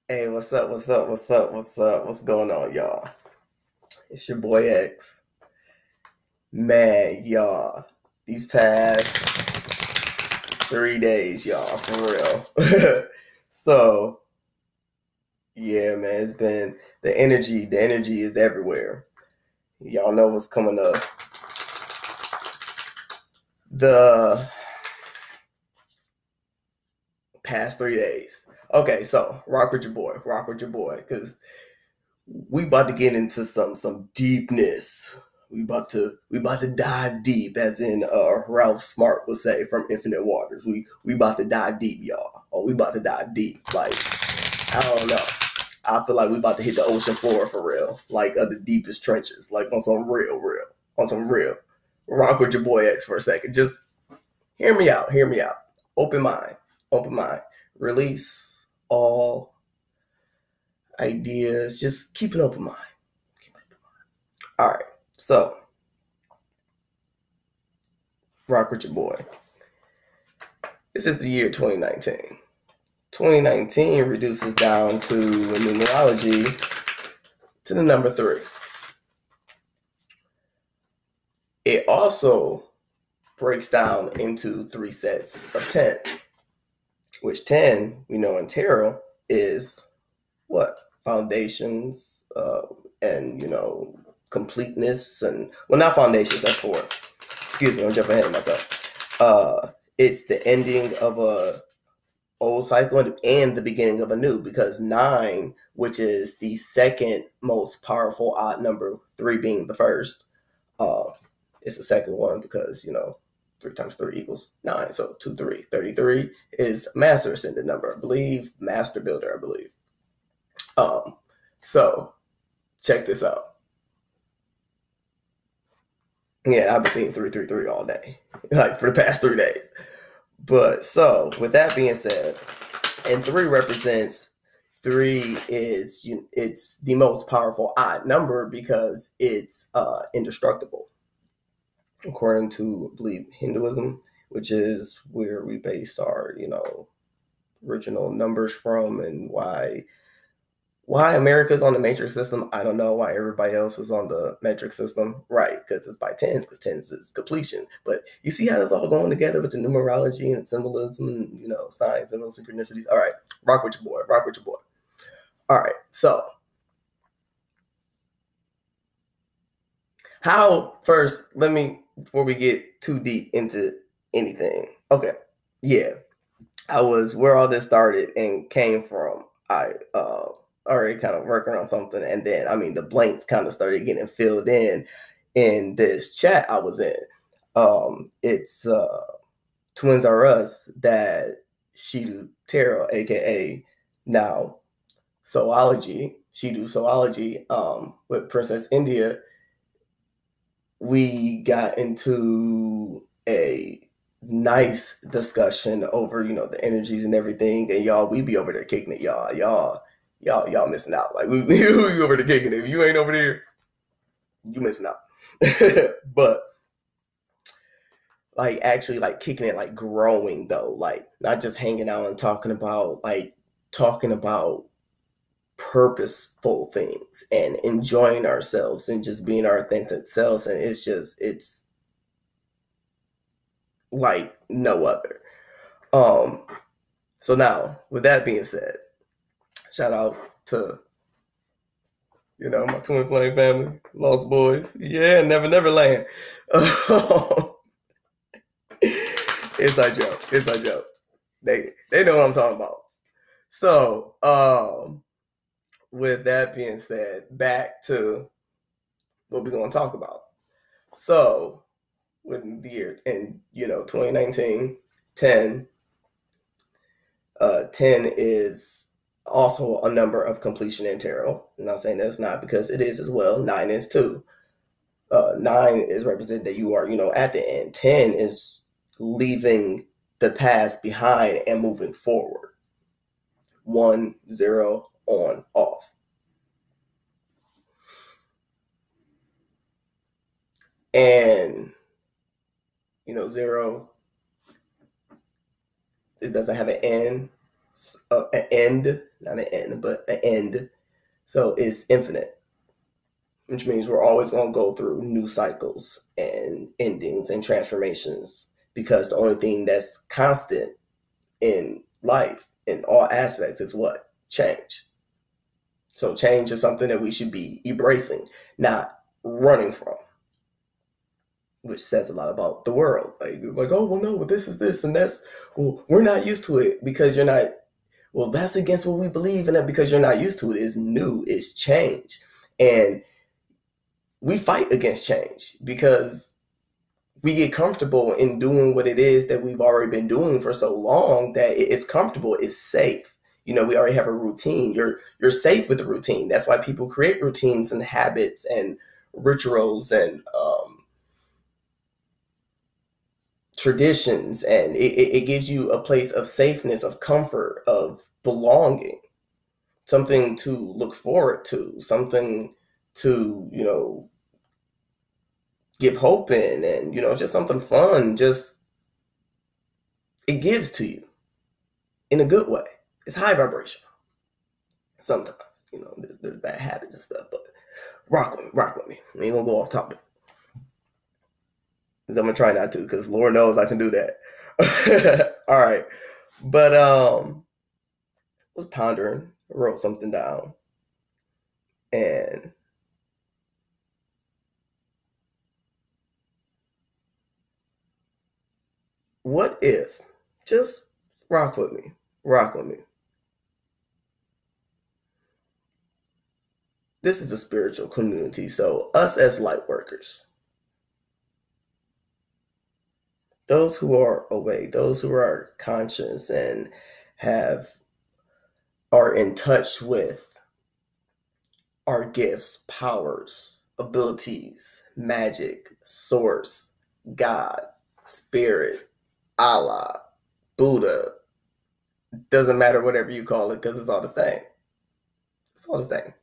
Hey, what's up? What's up? What's up? What's up? What's going on, y'all? It's your boy X. Man, y'all, these past 3 days, y'all, for real. So, yeah, man, it's been the energy is everywhere. Y'all know what's coming up. The past 3 days. Okay, so rock with your boy, because we about to get into some deepness. We about to dive deep, as in Ralph Smart would say from Infinite Waters. We about to dive deep, y'all. Oh, we about to dive deep. Like, I don't know. I feel like we about to hit the ocean floor for real. Like the deepest trenches. Like on some real. On some real. Rock with your boy X for a second. Just hear me out. Hear me out. Open mind. Open mind. Release all ideas. Just keep an open mind. All right. So, rock with your boy. This is the year 2019. 2019 reduces down to numerology to the number 3. It also breaks down into 3 sets of 10, which 10, we know in tarot, is what? Foundations and, completeness. And, well, not foundations, that's 4. Excuse me, I'm jumping ahead of myself. It's the ending of a old cycle and the beginning of a new, because 9, which is the second most powerful odd number, 3 being the first, it's the second one because 3 times 3 equals 9, so 2 3 33 is master ascendant number, I believe, master builder, I believe. So check this out. Yeah, I've been seeing 333 all day, like for the past 3 days. But so with that being said, and 3 represents 3 is it's the most powerful odd number because it's indestructible, according to, I believe, Hinduism, which is where we based our original numbers from, and why America's on the matrix system. I don't know why everybody else is on the metric system, right? Because it's by tens, because tens is completion. But you see how it's all going together with the numerology and symbolism and signs and synchronicities. All right, rock with your boy. Rock with your boy. All right, so how first? Let me, before we get too deep into anything. Okay, yeah, I was where all this started and came from. I already kind of working on something, and then the blanks kind of started getting filled in this chat I was in. It's Twins Are Us, that Shidu Tarot, aka now Soology, Shidu Soology, with Princess India. We got into a nice discussion over the energies and everything, and y'all, we be over there kicking it, y'all missing out. Like we over there kicking it. If you ain't over there, you missing out. But like actually like kicking it, like growing though, like not just hanging out and talking about purposeful things and enjoying ourselves and just being our authentic selves, and it's like no other. So now, with that being said, shout out to my twin flame family, Lost Boys. Yeah, Never Land. Inside joke. Inside joke. They know what I'm talking about. So, with that being said, back to what we're gonna talk about. So, with the year in 2019, 10 10 is also a number of completion in tarot. I'm not saying that it's not, because it is as well. 9 is too. 9 is represented that you are, at the end. 10 is leaving the past behind and moving forward. 1, 0, on, off. And 0, it doesn't have an end. an end, not an end, but an end. So it's infinite, which means we're always going to go through new cycles and endings and transformations, because the only thing that's constant in life in all aspects is what? Change. So change is something that we should be embracing, not running from, which says a lot about the world. Like, oh, well, no, well, this is this and that's, well, we're not used to it because you're not, well, that's against what we believe in, that because you're not used to it is new, it's change. And we fight against change because we get comfortable in doing what it is that we've already been doing for so long that it's comfortable, it's safe. You know, we already have a routine. You're safe with the routine. That's why people create routines and habits and rituals and traditions, and it gives you a place of safeness, of comfort, of belonging, something to look forward to, something to, you know, give hope in, and, you know, just something fun. Just, it gives to you in a good way. It's high vibration. Sometimes, you know, there's bad habits and stuff, but rock with me. We ain't gonna go off topic. I'm gonna try not to, because Lord knows I can do that. All right. But I was pondering, wrote something down, and what if, just rock with me, this is a spiritual community, so us as light workers, those who are awake, those who are conscious and are in touch with our gifts, powers, abilities, magic, source, God, spirit, Allah, Buddha, doesn't matter whatever you call it, because it's all the same. It's all the same.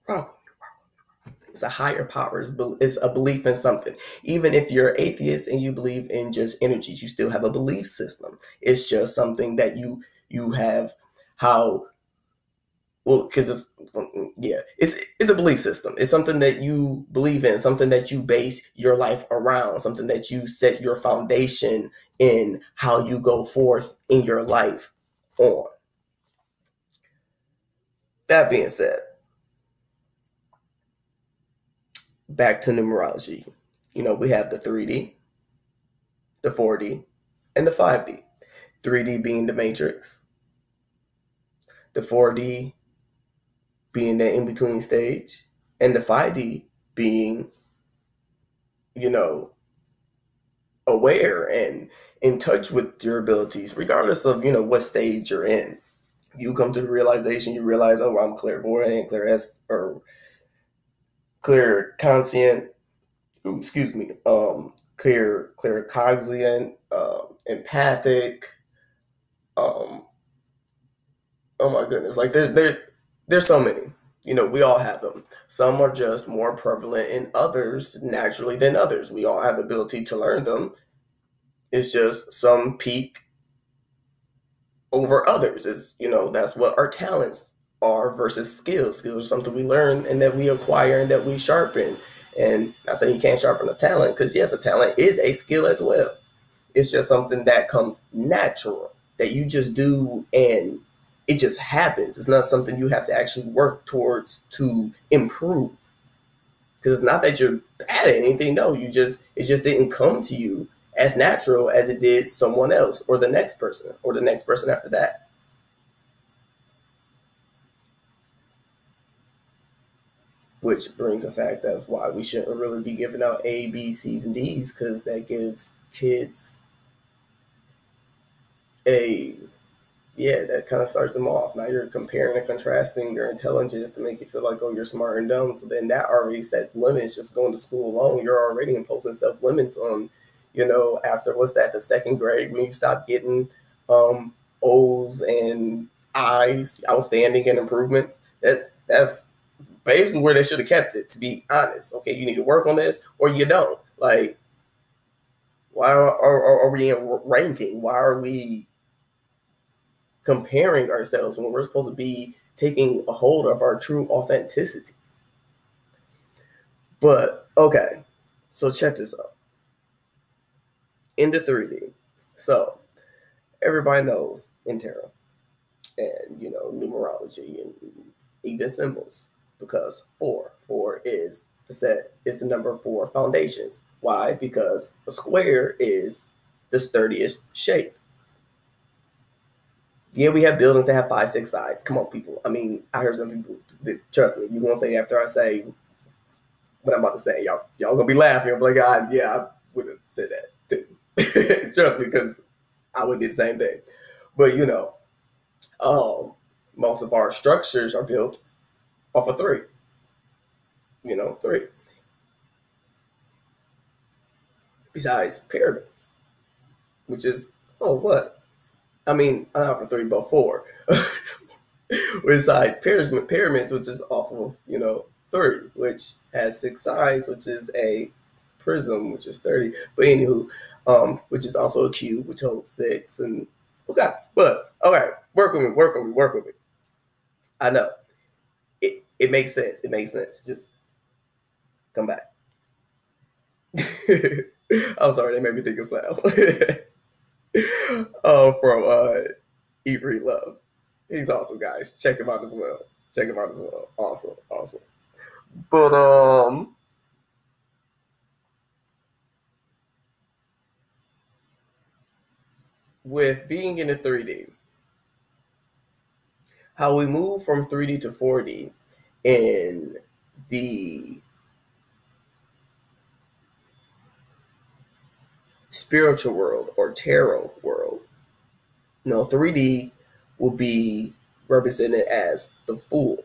It's a higher power. It's a belief in something. Even if you're atheist and you believe in just energies, you still have a belief system. It's just something that you have, how, well, because it's a belief system. It's something that you believe in, something that you base your life around, something that you set your foundation in, how you go forth in your life on. That being said, back to numerology. You know, we have the 3D, the 4D, and the 5D. 3D being the matrix, the 4D being the in-between stage, and the 5D being, you know, aware and in touch with your abilities, regardless of, you know, what stage you're in. You come to the realization, you realize, oh, I'm clairvoyant, or clairconscient, excuse me, claircognizant, empathic, oh my goodness, like there's so many. You know, we all have them. Some are just more prevalent in others naturally than others. We all have the ability to learn them. It's just some peak over others. Is, you know, that's what our talents are versus skills. Skills are something we learn and that we acquire and that we sharpen. And not saying you can't sharpen a talent, because yes, a talent is a skill as well. It's just something that comes natural, that you just do and it just happens. It's not something you have to actually work towards to improve. Because it's not that you're bad at anything. No, it just didn't come to you as natural as it did someone else, or the next person, or the next person after that. Which brings the fact of why we shouldn't really be giving out A, B, C's, and D's, because that gives kids that kind of starts them off. Now you're comparing and contrasting your intelligence to make you feel like, oh, you're smart and dumb. So then that already sets limits. Just going to school alone, you're already imposing self-limits on, you know, after, what's that, the second grade, when you stop getting O's and I's, outstanding and improvements. That's basically where they should have kept it, to be honest. Okay, you need to work on this or you don't. Like, why are we in ranking? Why are we comparing ourselves when we're supposed to be taking a hold of our true authenticity. But okay, so check this out. Into 3D. So everybody knows in tarot and numerology and even symbols, because four is the number 4 foundations. Why? Because a square is the sturdiest shape. Yeah, we have buildings that have 5, 6 sides. Come on, people. I mean, I heard some people that, trust me, you're gonna say after I say what I'm about to say, y'all gonna be laughing. I'm like, God, yeah, I would have said that too. Trust me, because I would do the same thing. But most of our structures are built off of 3. 3. Besides pyramids, which is what? I mean, not for 3, but 4. Besides pyramids, which is off of 3, which has 6 sides, which is a prism, which is 30. But anywho, which is also a cube, which holds 6. And okay, but all right, work with me. I know it makes sense. It makes sense. Just come back. I'm sorry, they made me think of sound. From Eat, Read, Love. He's awesome, guys. Check him out as well. Awesome. But with being in a 3D, how we move from 3D to 4D in the spiritual world or tarot world. 3D will be represented as the Fool.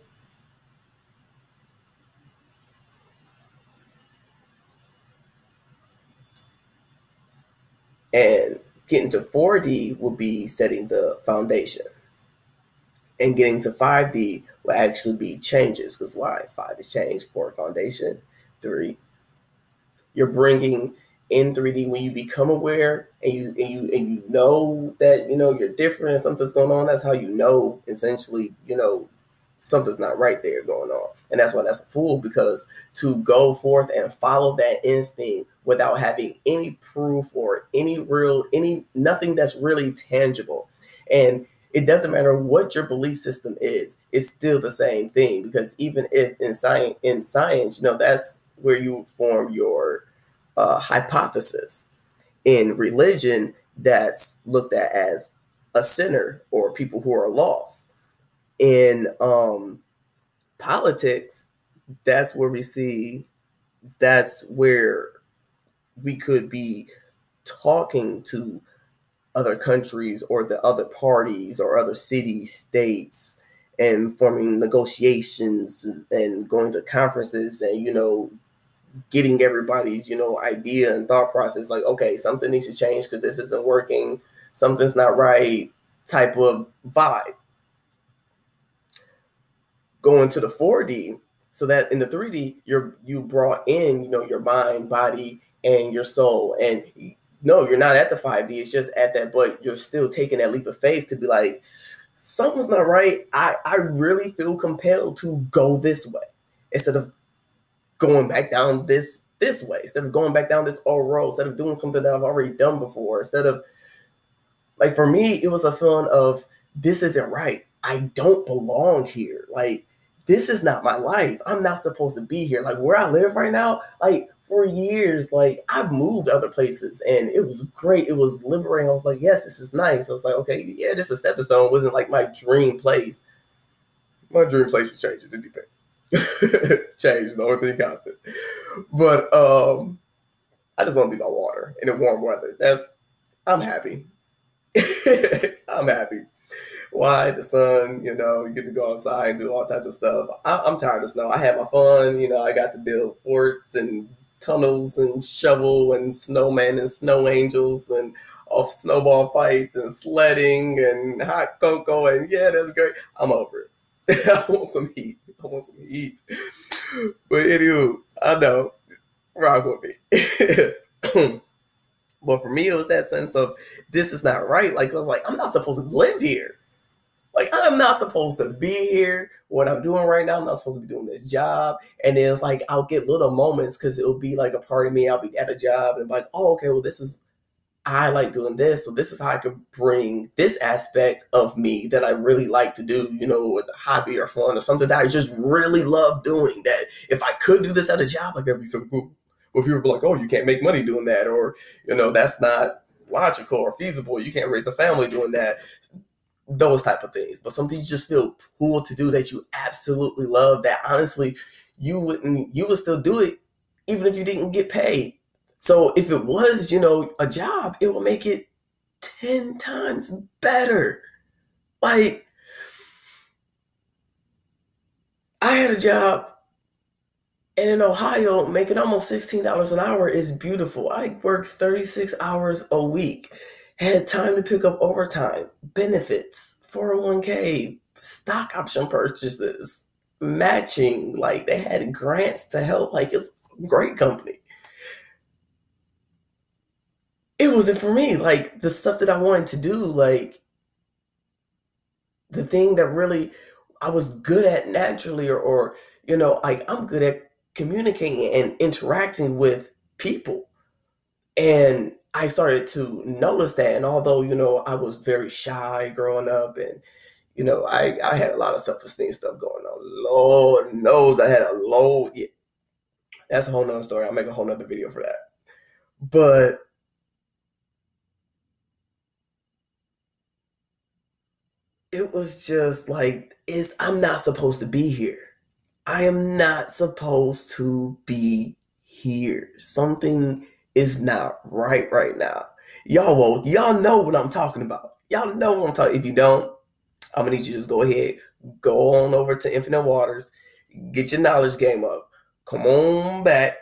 And getting to 4D will be setting the foundation. And getting to 5D will actually be changes. Because why? 5 is change, 4 foundation, 3. You're bringing in 3D when you become aware and you know that you're different and something's going on. That's how essentially something's not right there going on. And that's why that's a Fool, because to go forth and follow that instinct without having any proof or nothing that's really tangible. And it doesn't matter what your belief system is, it's still the same thing, because even if in science, that's where you form your hypothesis. In religion, that's looked at as a sinner or people who are lost. In politics, that's where we could be talking to other countries or the other parties or other cities, states, and forming negotiations and going to conferences and getting everybody's idea and thought process, like, okay, something needs to change because this isn't working, something's not right, type of vibe. Going to the 4D, so that in the 3D you brought in your mind, body, and your soul. And no, you're not at the 5D, it's just at that, but you're still taking that leap of faith to be like, something's not right. I really feel compelled to go this way instead of going back down this way, instead of going back down this old road, instead of doing something that I've already done before, instead of, like, for me, it was a feeling of, this isn't right. I don't belong here. Like, this is not my life. I'm not supposed to be here. Like, where I live right now, like, for years, like, I've moved other places and it was great. It was liberating. I was like, yes, this is nice. I was like, okay, yeah, this is a stepping stone. It wasn't like my dream place. My dream place changes. It depends. Change is the only thing constant. But I just want to be by water in the warm weather. I'm happy. I'm happy. Why? The sun, you get to go outside and do all types of stuff. I'm tired of snow. I had my fun, I got to build forts and tunnels and shovel and snowmen and snow angels and off snowball fights and sledding and hot cocoa, and yeah, that's great. I'm over it. I want some heat. But anywho, I know. Rock with me. But for me, it was that sense of, this is not right. Like, I was like, I'm not supposed to live here. Like, I'm not supposed to be here. What I'm doing right now, I'm not supposed to be doing this job. And then it's like, I'll get little moments because it'll be like a part of me. I'll be at a job and be like, oh, okay, well, this is, I like doing this. So this is how I could bring this aspect of me that I really like to do, you know, as a hobby or fun or something that I just really love doing. That if I could do this at a job, like, that'd be so cool. Well, people be like, oh, you can't make money doing that. Or, you know, that's not logical or feasible. You can't raise a family doing that. Those type of things. But something you just feel cool to do that you absolutely love, that honestly, you would still do it even if you didn't get paid. So if it was, you know, a job, it will make it 10 times better. Like, I had a job, and in Ohio, making almost $16 an hour is beautiful. I worked 36 hours a week, had time to pick up overtime, benefits, 401k, stock option purchases, matching. Like, they had grants to help. Like, it's a great company. It wasn't for me. Like, the stuff that I wanted to do, like, the thing that really I was good at naturally, or you know, like, I'm good at communicating and interacting with people. And I started to notice that. And although, you know, I was very shy growing up, and, you know, I had a lot of self-esteem stuff going on. Lord knows I had a low, yeah, that's a whole nother story. I'll make a whole nother video for that. But it was just like, I'm not supposed to be here. I am not supposed to be here. Something is not right now. Y'all know what I'm talking about. Y'all know what I'm talking. If you don't, I'm gonna need you to just go ahead, go on over to Infinite Waters, get your knowledge game up. Come on back,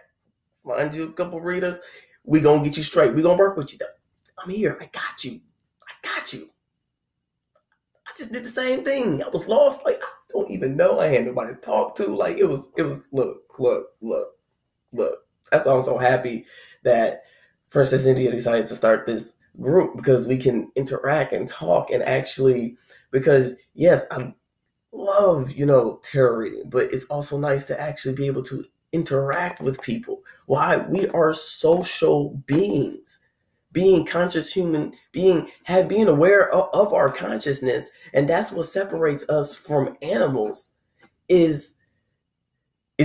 find you a couple readers. We gonna get you straight. We gonna work with you though. I'm here. I got you. I got you. I just did the same thing. I was lost. Like, I don't even know. I had nobody to talk to. Like, it was, look. That's why I'm so happy that Princess India decided to start this group, because we can interact and talk and actually, because yes, I love, you know, tarot reading, but it's also nice to actually be able to interact with people. Why? We are social beings. Being conscious human being, being aware of our consciousness, and that's what separates us from animals, is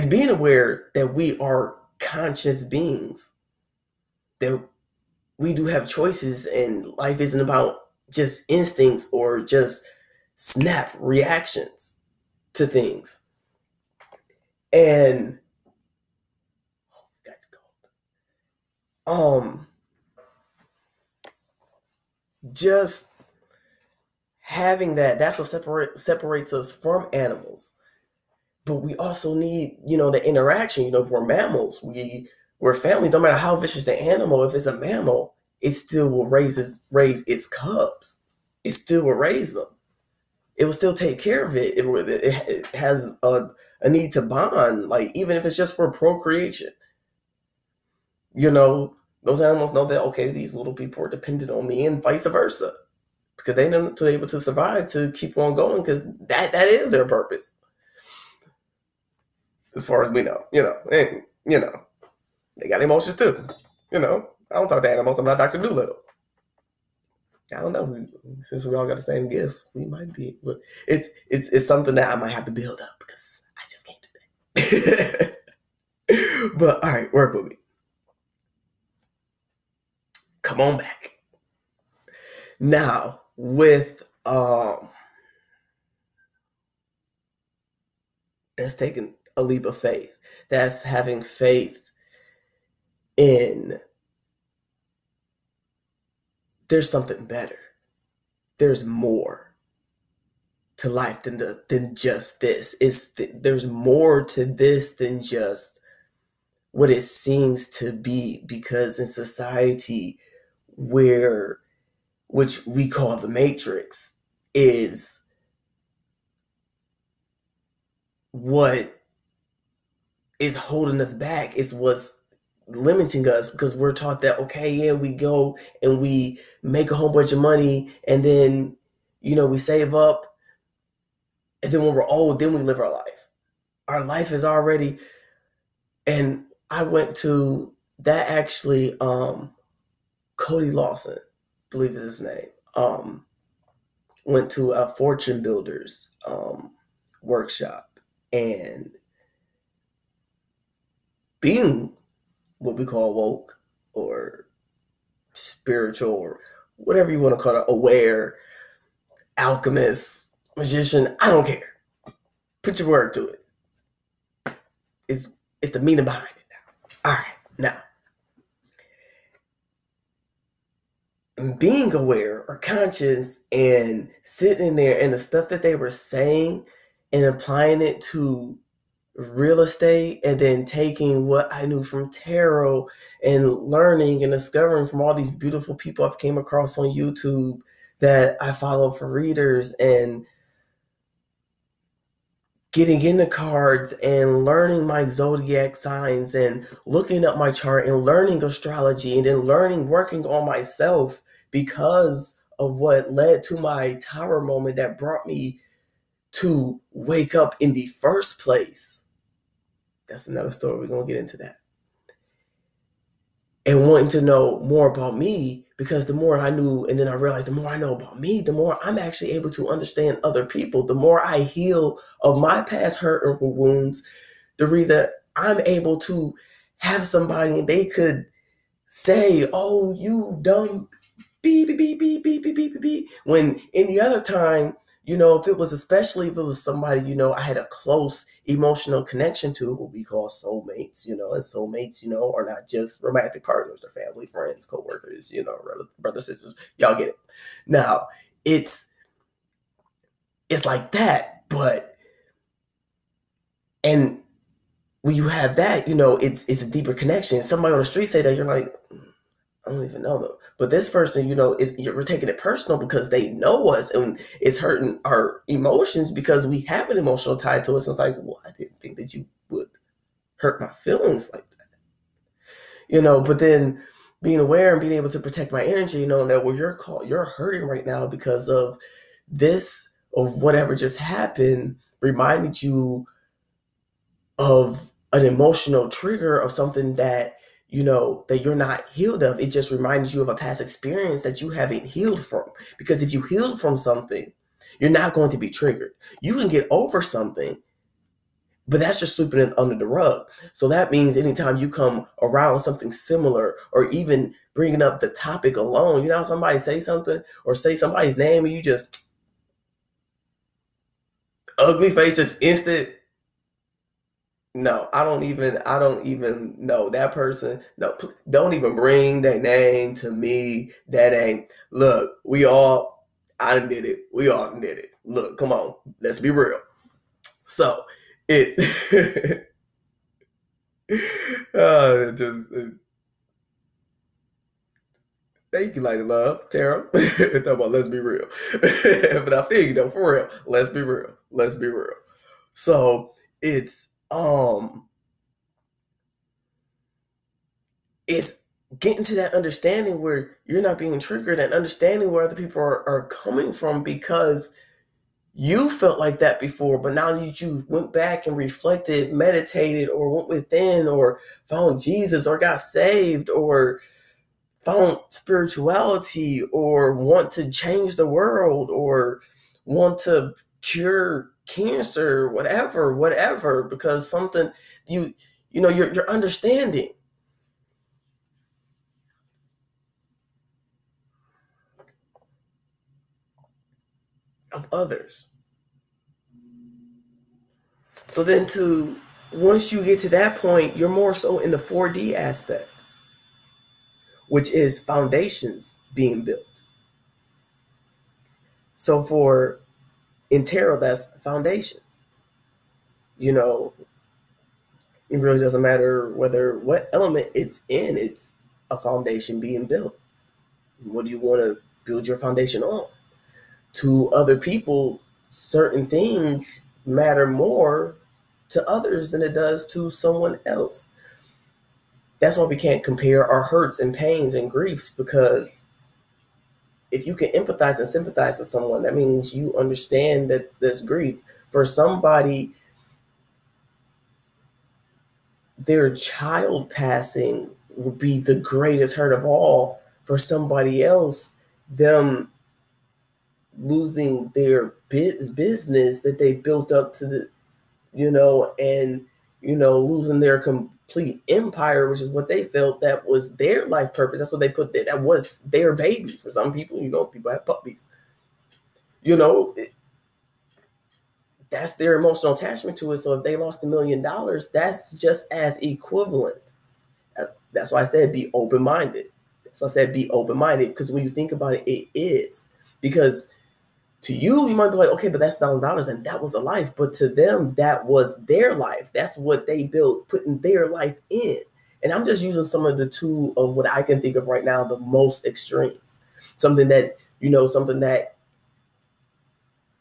being aware that we are conscious beings, that we do have choices, and life isn't about just instincts or just snap reactions to things. And just having that's what separates us from animals. But we also need, you know, the interaction. You know, we're mammals. We're family. No matter how vicious the animal, if it's a mammal, it still will raise its cubs. It still will raise them. It will still take care of it. It has a need to bond, like, even if it's just for procreation. You know, those animals know that, okay, these little people are dependent on me, and vice versa, because they're not able to survive, to keep on going, because that is their purpose, as far as we know. You know, and you know, they got emotions too. You know, I don't talk to animals. I'm not Dr. Doolittle. I don't know. Since we all got the same gifts, we might be. But it's something that I might have to build up, because I just can't do that. But all right, work with me. Come on back. Now with that's taking a leap of faith. That's having faith in there's something better. There's more to life than just this. There's more to this than just what it seems to be, because in society, which we call the Matrix, is what is holding us back, is what's limiting us, because we're taught that, okay, yeah, we go and we make a whole bunch of money, and then, you know, we save up And then when we're old, then we live our life. Our life is already, and I went to that actually, Cody Lawson, I believe is his name, went to a fortune builders workshop, and being what we call woke or spiritual or whatever you want to call it, aware, alchemist, magician, I don't care. Put your word to it. It's the meaning behind it now. All right, now, being aware or conscious and sitting there and the stuff that they were saying and applying it to real estate, and then taking what I knew from tarot and learning and discovering from all these beautiful people I've came across on YouTube that I follow for readers, and getting into cards and learning my zodiac signs and looking up my chart and learning astrology, and then working on myself because of what led to my tower moment that brought me to wake up in the first place. That's another story. We're going to get into that. And wanting to know more about me, because the more I knew, and then I realized the more I know about me, the more I'm actually able to understand other people. The more I heal of my past hurt or wounds, the reason I'm able to have somebody and they could say, "Oh, you dumb beep, beep, beep, beep, beep, beep, beep, beep." When any other time, especially if it was somebody, I had a close emotional connection to, what we call soulmates, and soulmates, are not just romantic partners, they're family, friends, co-workers, brothers, sisters, y'all get it. Now, it's like that, and when you have that, it's a deeper connection. Somebody on the street say that, you're like, I don't even know them. But this person, we're taking it personal because they know us, and it's hurting our emotions because we have an emotional tie to us. And it's like, well, I didn't think that you would hurt my feelings like that. But then being aware and being able to protect my energy, that you're hurting right now because of this, of whatever just happened, reminded you of an emotional trigger of something that that you're not healed of. It just reminds you of a past experience that you haven't healed from. Because if you healed from something, you're not going to be triggered. You can get over something, but that's just sweeping it under the rug. So that means anytime you come around something similar, or even bringing up the topic alone, somebody say something or say somebody's name and you just ugly face, just instant. No, I don't even know that person. No, don't even bring their name to me. That ain't, look, I did it. We all did it. Look, come on, let's be real. So, it, thank you, Light of Love, Tara. Talk about let's be real. But I feel you though, for real. Let's be real. Let's be real. So, it's getting to that understanding where you're not being triggered, and understanding where other people are coming from, because you felt like that before, but now that you went back and reflected, meditated, or went within, or found Jesus, or got saved, or found spirituality, or want to change the world, or want to cure cancer, whatever, because something you're understanding of others. So then once you get to that point, you're more so in the 4D aspect, which is foundations being built. So in tarot, that's foundations. It really doesn't matter what element it's in, it's a foundation being built. What do you want to build your foundation on? To other people, certain things matter more to others than it does to someone else. That's why we can't compare our hurts and pains and griefs, because if you can empathize and sympathize with someone, that means you understand that there's grief. For somebody, their child passing would be the greatest hurt of all. For somebody else, them losing their business that they built up to the, and, losing their complete empire, which is what they felt that was their life purpose. That's what they put there. That was their baby. For some people, people have puppies. That's their emotional attachment to it. So if they lost $1 million, that's just as equivalent. That's why I said be open-minded. So I said be open-minded, because when you think about it, it is. Because to you, you might be like, okay, but that's $1,000 and that was a life. But to them, that was their life. That's what they built, putting their life in. And I'm just using some of the two of what I can think of right now, the most extremes. Something that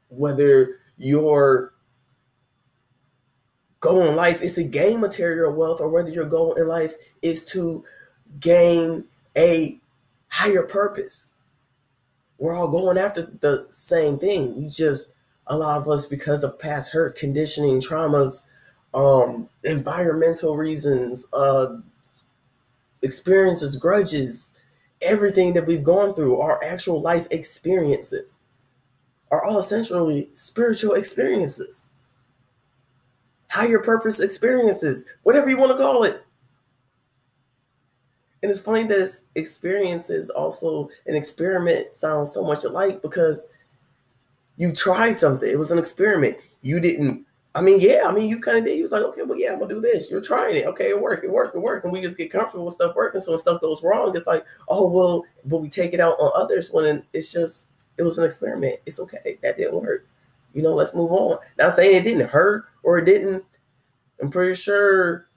whether your goal in life is to gain material wealth, or whether your goal in life is to gain a higher purpose. We're all going after the same thing. We just, a lot of us, because of past hurt, conditioning, traumas, environmental reasons, experiences, grudges, everything that we've gone through, our actual life experiences are all essentially spiritual experiences, higher purpose experiences, whatever you want to call it. And it's funny that experiences, also an experiment, sounds so much alike, because you tried something. It was an experiment. You didn't, you kind of did. You was like, okay, well, yeah, I'm going to do this. You're trying it. Okay, it worked. And we just get comfortable with stuff working. So when stuff goes wrong, it's like, oh, well, but we take it out on others when it's just, it was an experiment. It's okay. That didn't work. Let's move on. Not saying it didn't hurt or it didn't. I'm pretty sure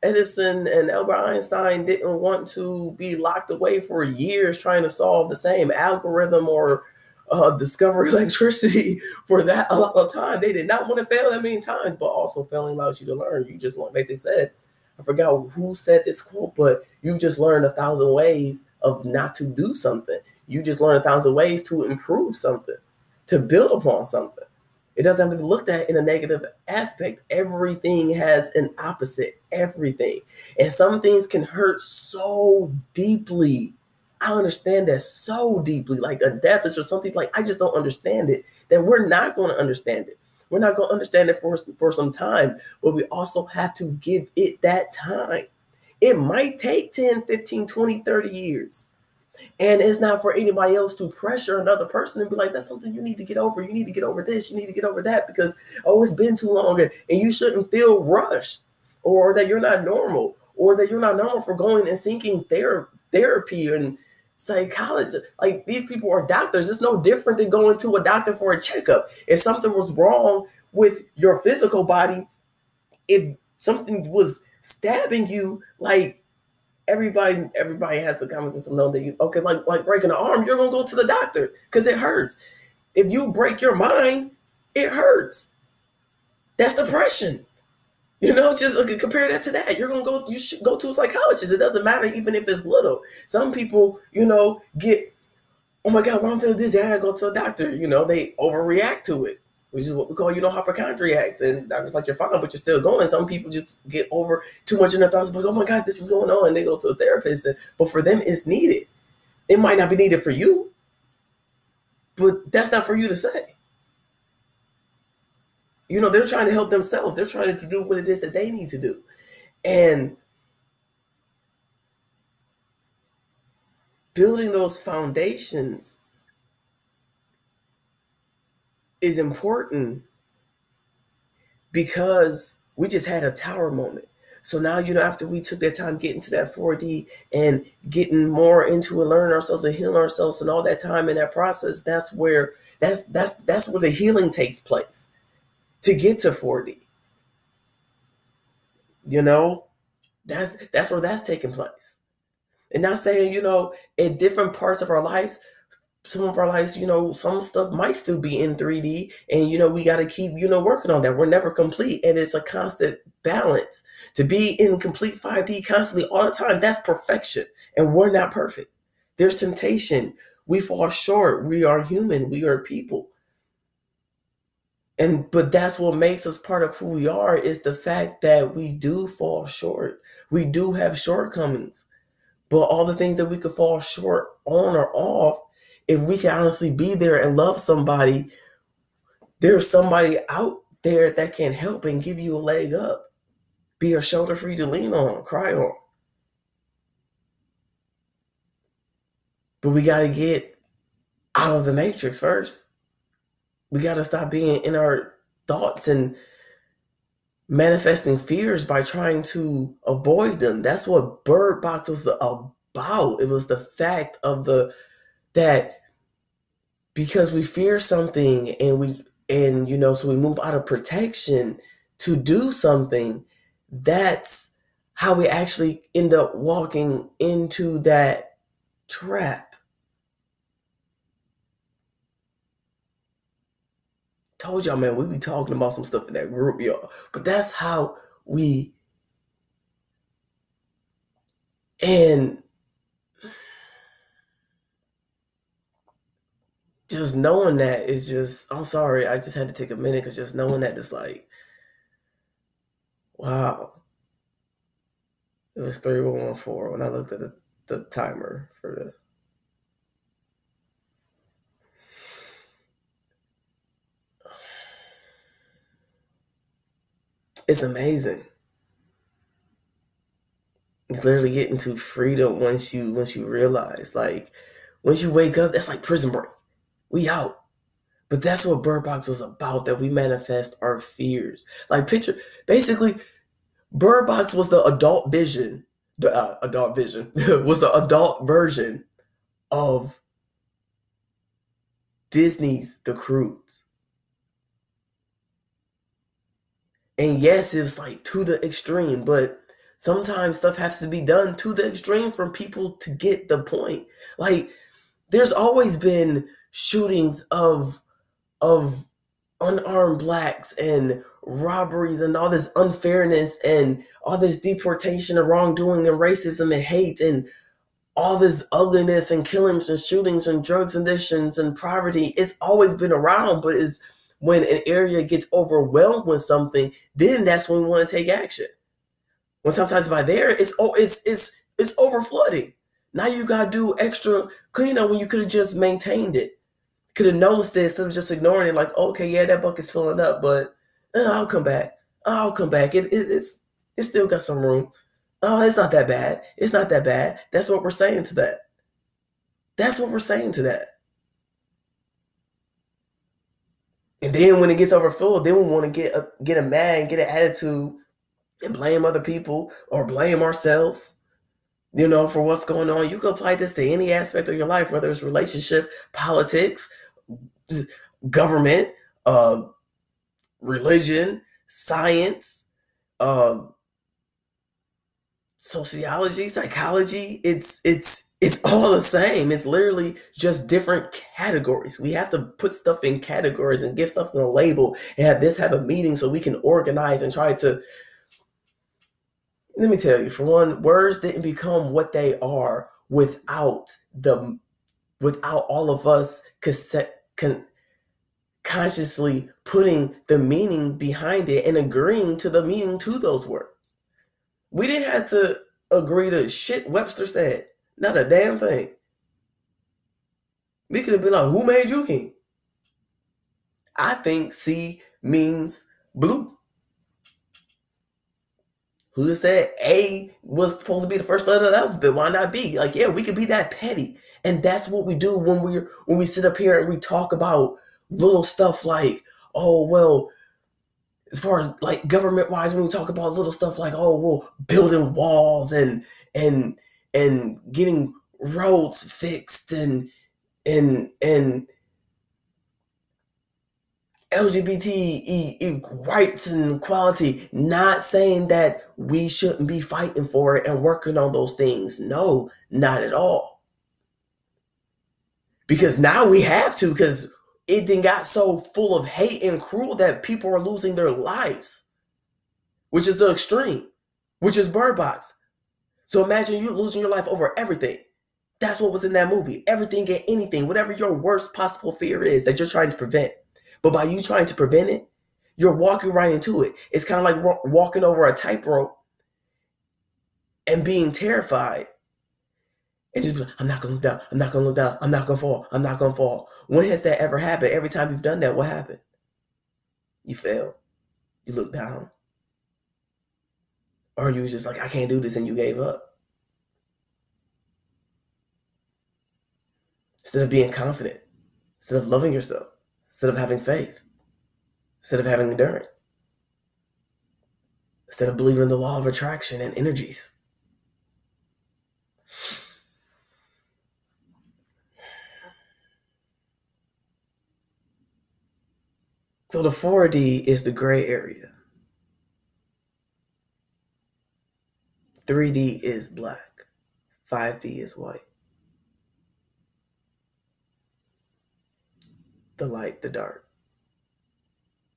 Edison and Albert Einstein didn't want to be locked away for years trying to solve the same algorithm or discover electricity for that a lot of time. They did not want to fail that many times, but also failing allows you to learn. You just learn, like they said, I forgot who said this quote, but you just learn 1,000 ways of not to do something. You just learn 1,000 ways to improve something, to build upon something. It doesn't have to be looked at in a negative aspect. Everything has an opposite, everything. And some things can hurt so deeply. I understand that so deeply, like a death or something. Like, I just don't understand it, that we're not going to understand it. We're not going to understand it for some time, but we also have to give it that time. It might take 10, 15, 20, 30 years. And it's not for anybody else to pressure another person and be like, that's something you need to get over. You need to get over this. You need to get over that, because, oh, it's been too long, and you shouldn't feel rushed, or that you're not normal, or that you're not normal for going and seeking therapy and psychology. Like, these people are doctors. It's no different than going to a doctor for a checkup. If something was wrong with your physical body, if something was stabbing you, like, everybody has the common sense of knowing that like breaking an arm, you're gonna go to the doctor because it hurts. If you break your mind, it hurts. That's depression. Just compare that to that. You should go to a psychologist. It doesn't matter even if it's little. Some people, get, oh my God, well, I'm feeling dizzy, I gotta go to a doctor. They overreact to it, which is what we call, hypochondriacs. And doctors like, you're fine, but you're still going. Some people just get over too much in their thoughts, like, oh my God, this is going on. And they go to a therapist. But for them, it's needed. It might not be needed for you, but that's not for you to say. They're trying to help themselves. They're trying to do what it is that they need to do. And building those foundations is important, because we just had a tower moment. So now, after we took that time getting to that 4D and getting more into and learning ourselves and healing ourselves, and all that time in that process, that's where the healing takes place to get to 4D. That's where that's taking place. And not saying, in different parts of our lives, some of our lives, some stuff might still be in 3D, and, we got to keep, working on that. We're never complete. And it's a constant balance to be in complete 5D constantly all the time. That's perfection. And we're not perfect. There's temptation. We fall short. We are human. We are people. But that's what makes us part of who we are, is the fact that we do fall short. We do have shortcomings. But all the things that we could fall short on or off, if we can honestly be there and love somebody, there's somebody out there that can help and give you a leg up, be a shoulder for you to lean on, cry on. But we got to get out of the matrix first. We got to stop being in our thoughts and manifesting fears by trying to avoid them. That's what Bird Box was about. It was the fact of that because we fear something so we move out of protection to do something. That's how we actually end up walking into that trap. Told y'all, man, we be talking about some stuff in that group, y'all. But that's how we. And just knowing that is just, I'm sorry, I just had to take a minute, because just knowing that it's like, wow. It was 3114 when I looked at the timer for the. It's amazing. It's literally getting to freedom once you realize, like, once you wake up, that's like prison break. We out. But that's what Bird Box was about, that we manifest our fears. Like, picture, basically, Bird Box was the adult vision. The adult vision was the adult version of Disney's The Croods. And yes, it was like to the extreme, but sometimes stuff has to be done to the extreme for people to get the point. Like, there's always been shootings of unarmed blacks and robberies and all this unfairness and all this deportation and wrongdoing and racism and hate and all this ugliness and killings and shootings and drugs addictions and poverty. It's always been around, but it's when an area gets overwhelmed with something, then that's when we want to take action. When sometimes by there, it's over flooding. Now you gotta do extra cleanup when you could have just maintained it. Could have noticed it instead of just ignoring it. Like, okay, yeah, that bucket's filling up, but I'll come back. It's still got some room. Oh, it's not that bad. It's not that bad. That's what we're saying to that. That's what we're saying to that. And then when it gets overfilled, then we want to get a mad, get an attitude, and blame other people or blame ourselves, for what's going on. You can apply this to any aspect of your life, whether it's relationship, politics, government, religion, science, sociology, psychology. It's all the same. It's literally just different categories. We have to put stuff in categories and give stuff a label and have a meeting so we can organize and try to. Let me tell you, for one, words didn't become what they are without all of us consciously putting the meaning behind it and agreeing to the meaning to those words. We didn't have to agree to shit Webster said. Not a damn thing. We could have been like, who made you king? I think C means blue. Who just said A was supposed to be the first letter of the alphabet? Why not B? Like, yeah, we could be that petty. And that's what we do when we sit up here and we talk about little stuff like, oh, well, as far as like government wise, when we talk about little stuff like, oh, well, building walls and getting roads fixed and LGBT rights and equality, not saying that we shouldn't be fighting for it and working on those things. No, not at all. Because now we have to, because it then got so full of hate and cruel that people are losing their lives, which is the extreme, which is Bird Box. So imagine you losing your life over everything. That's what was in that movie. Everything and anything, whatever your worst possible fear is that you're trying to prevent. But by you trying to prevent it, You're walking right into it. It's kind of like walking over a tightrope and being terrified. And just be like, I'm not going to look down. I'm not going to look down. I'm not going to fall. I'm not going to fall. When has that ever happened? Every time you've done that, what happened? You failed. You looked down. Or you was just like, I can't do this, and you gave up. Instead of being confident, instead of loving yourself, instead of having faith, instead of having endurance, instead of believing in the law of attraction and energies. So the 4D is the gray area. 3D is black. 5D is white. The light, the dark,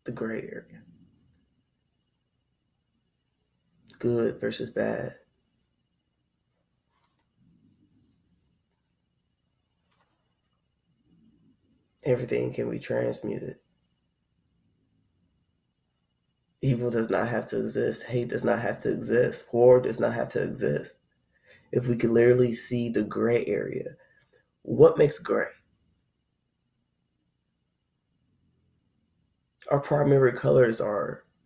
the gray area. Good versus bad. Everything can be transmuted. Evil does not have to exist. Hate does not have to exist. War does not have to exist. If we could literally see the gray area, what makes gray? Our primary colors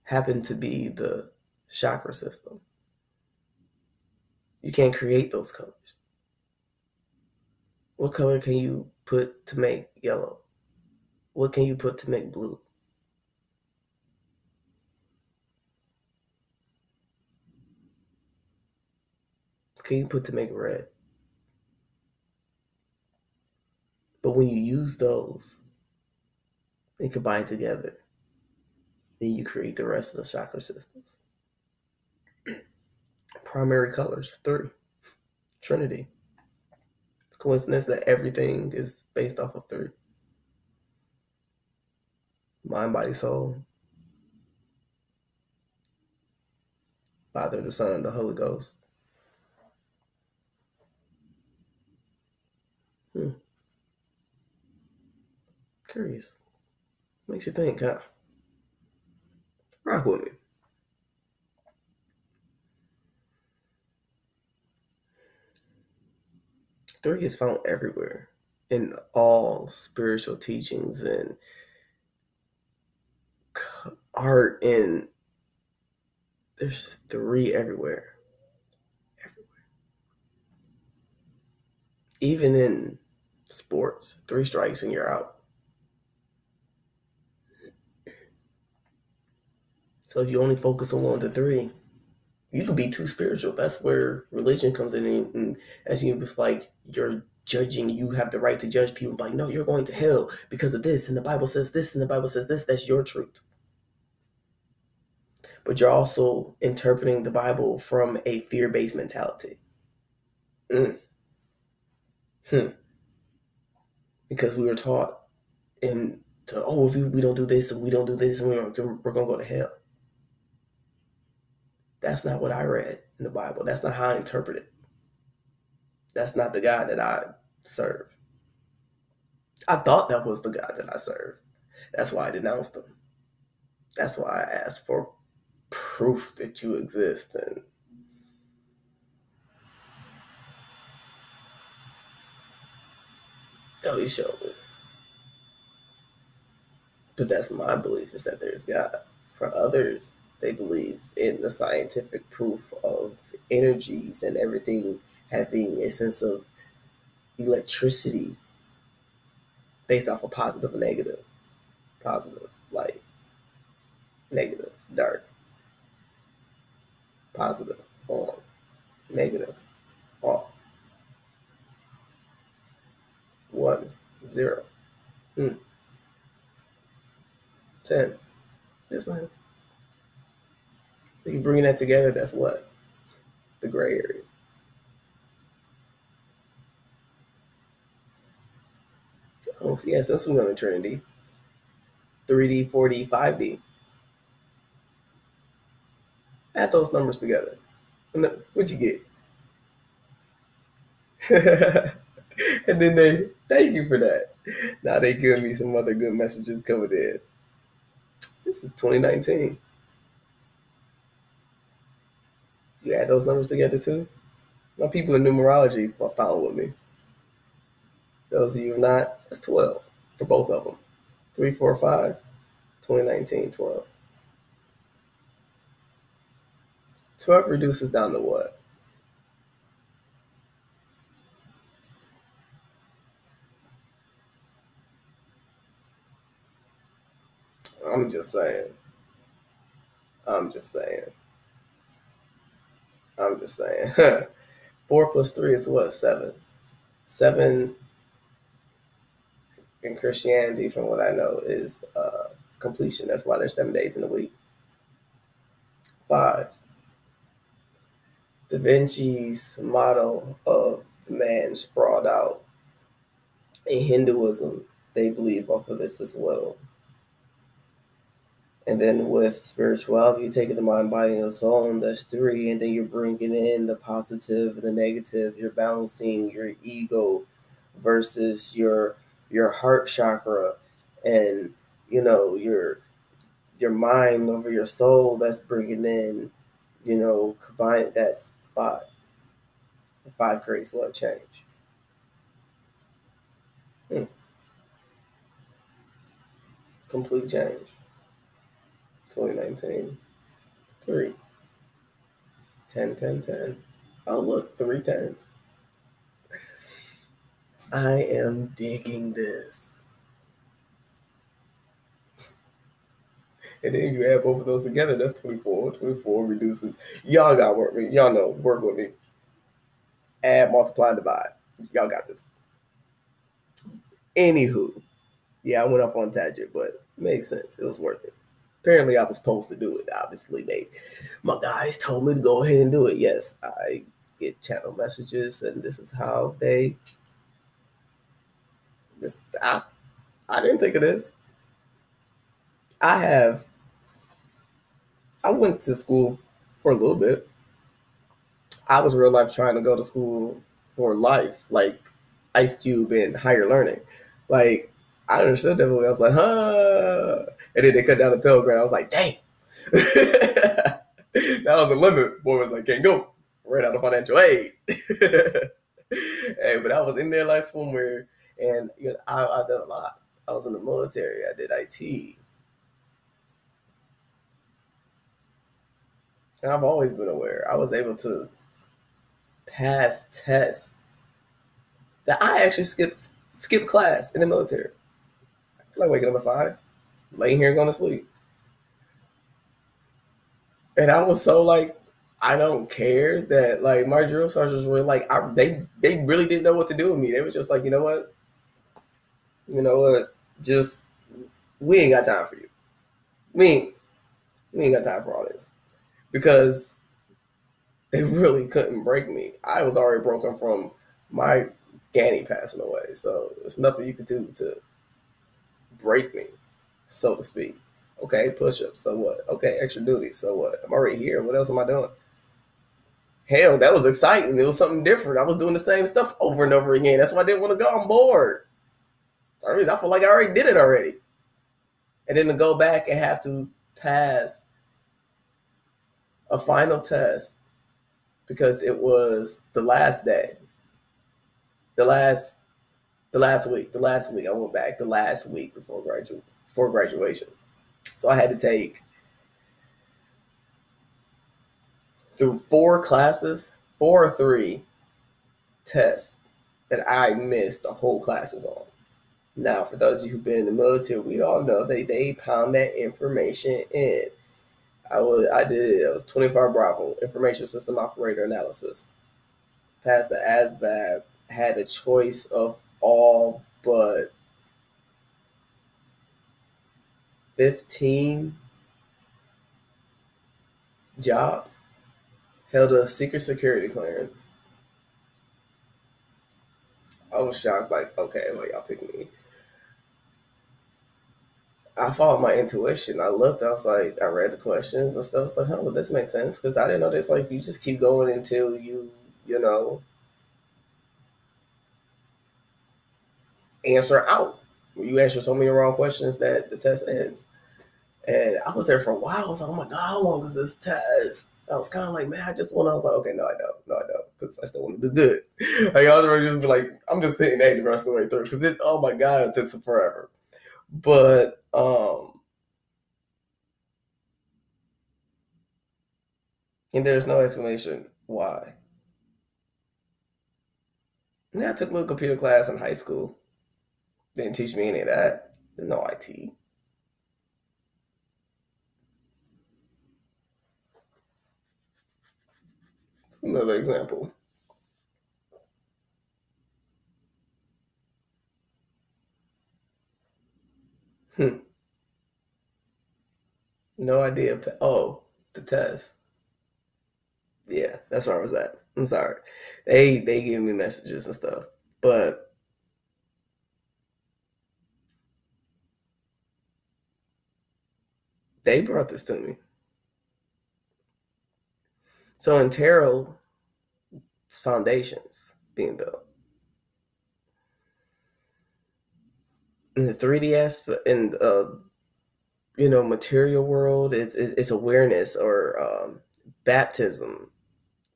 happen to be the chakra system. You can't create those colors. What color can you put to make yellow? What can you put to make blue? What can you put to make red? But when you use those and combine together, then you create the rest of the chakra systems. Primary colors, 3. Trinity. It's a coincidence that everything is based off of 3. Mind, body, soul. Father, the Son, and the Holy Ghost. Curious. Makes you think, huh? Rock with me. Three is found everywhere in all spiritual teachings and art, and there's 3 everywhere. Even in sports, 3 strikes and you're out. So if you only focus on 1 of the 3, you could be too spiritual. That's where religion comes in, and as you was like, you're judging. You have the right to judge people. Like, no, you're going to hell because of this, and the Bible says this, and the Bible says this. That's your truth. But you're also interpreting the Bible from a fear-based mentality. Because we were taught if we don't do this and we don't do this, and we're going to go to hell. That's not what I read in the Bible. That's not how I interpret it. That's not the God that I serve. I thought that was the God that I served. That's why I denounced him. That's why I asked for proof that you exist. And he showed me. But that's my belief, is that there's God. For others, they believe in the scientific proof of energies and everything having a sense of electricity based off of positive and negative. Positive, light. Negative, dark. Positive, on. Negative, off. 1, 0. 10. Just like you bring that together, that's what? The gray area. Oh, so yes, that's what we're on Trinity. 3D, 4D, 5D. Add those numbers together. What'd you get? And then thank you for that. Now they give me some other good messages coming in. This is 2019. You add those numbers together too? My people in numerology follow with me. Those of you who are not, that's 12 for both of them. 3, 4, 5, 2019, 12. 12 reduces down to what? I'm just saying. I'm just saying. I'm just saying. 4 plus 3 is what? 7. 7 in Christianity, from what I know, is completion. That's why there's 7 days in a week. 5. Da Vinci's model of the man sprawled out. In Hinduism, they believe off of this as well. And then with spirituality, you're taking the mind, body, and the soul, and that's 3. And then you're bringing in the positive and the negative. You're balancing your ego versus your heart chakra, and your mind over your soul. That's bringing in, combined. That's 5. 5 creates what? Change. Complete change. 2019. 3. 10, 10, 10. Oh, look, 3 10s. I am digging this. And then you add both of those together, that's 24. 24 reduces. Y'all got to work with me. Y'all know, work with me. Add, multiply, and divide. Y'all got this. Anywho, yeah, I went off on tangent, but it made sense. It was worth it. Apparently, I was supposed to do it. Obviously, my guys told me to go ahead and do it. Yes, I get channel messages, and this is how they. I didn't think of this. I went to school for a little bit. I was real life trying to go to school for life, like Ice Cube and higher learning. Like, I understood that movie. I was like, huh. And then they cut down the Pell Grant. I was like, dang. That was the limit. Boy was like, can't go. Ran out of financial aid. Hey, but I was in there like swimwear, and I did a lot. I was in the military. I did IT. And I've always been aware. I was able to pass tests that I actually skipped class in the military. I feel like waking up at 5, laying here and going to sleep. And I was so like, I don't care that like my drill sergeants were like, they really didn't know what to do with me. They was just like, you know what, just we ain't got time for you. We ain't got time for all this, because they really couldn't break me. I was already broken from my Ganny passing away, so there's nothing you could do to break me, so to speak. Okay, push-ups, so what? Okay, extra duty, so what? I'm already here. What else am I doing? Hell, that was exciting. It was something different. I was doing the same stuff over and over again. That's why I didn't want to go. I'm bored. I feel like I already did it already. And then to go back and have to pass a final test because it was the last day. The last week. I went back the last week before graduation. So I had to take through 4 classes, 4 or 3 tests that I missed the whole classes on. Now, for those of you who've been in the military, we all know they pound that information in. I was 24 Bravo, Information System Operator Analysis. Passed the ASVAB, had a choice of all but 15 jobs. Held a secret security clearance. I was shocked, like, okay, well, y'all pick me. I followed my intuition. I looked, I was like, I read the questions and stuff. It's like, oh, well, this makes sense. Because I didn't know this. Like, you just keep going until you answer out. You answer so many wrong questions that the test ends. And I was there for a while. I was like, oh my God, how long is this test? I was kind of like, man, I just want. I was like, okay, no, I don't, because I still want to do good. Like I was ready to just be like, I'm just hitting A the rest of the way through because oh my God, it took some forever. But and there's no explanation why. And I took a little computer class in high school. Didn't teach me any of that. No IT. Another example. No idea. Oh, the test. Yeah, that's where I was at. I'm sorry. They give me messages and stuff, but they brought this to me. So in tarot, it's foundations being built. In the 3D aspect, in material world, it's awareness or baptism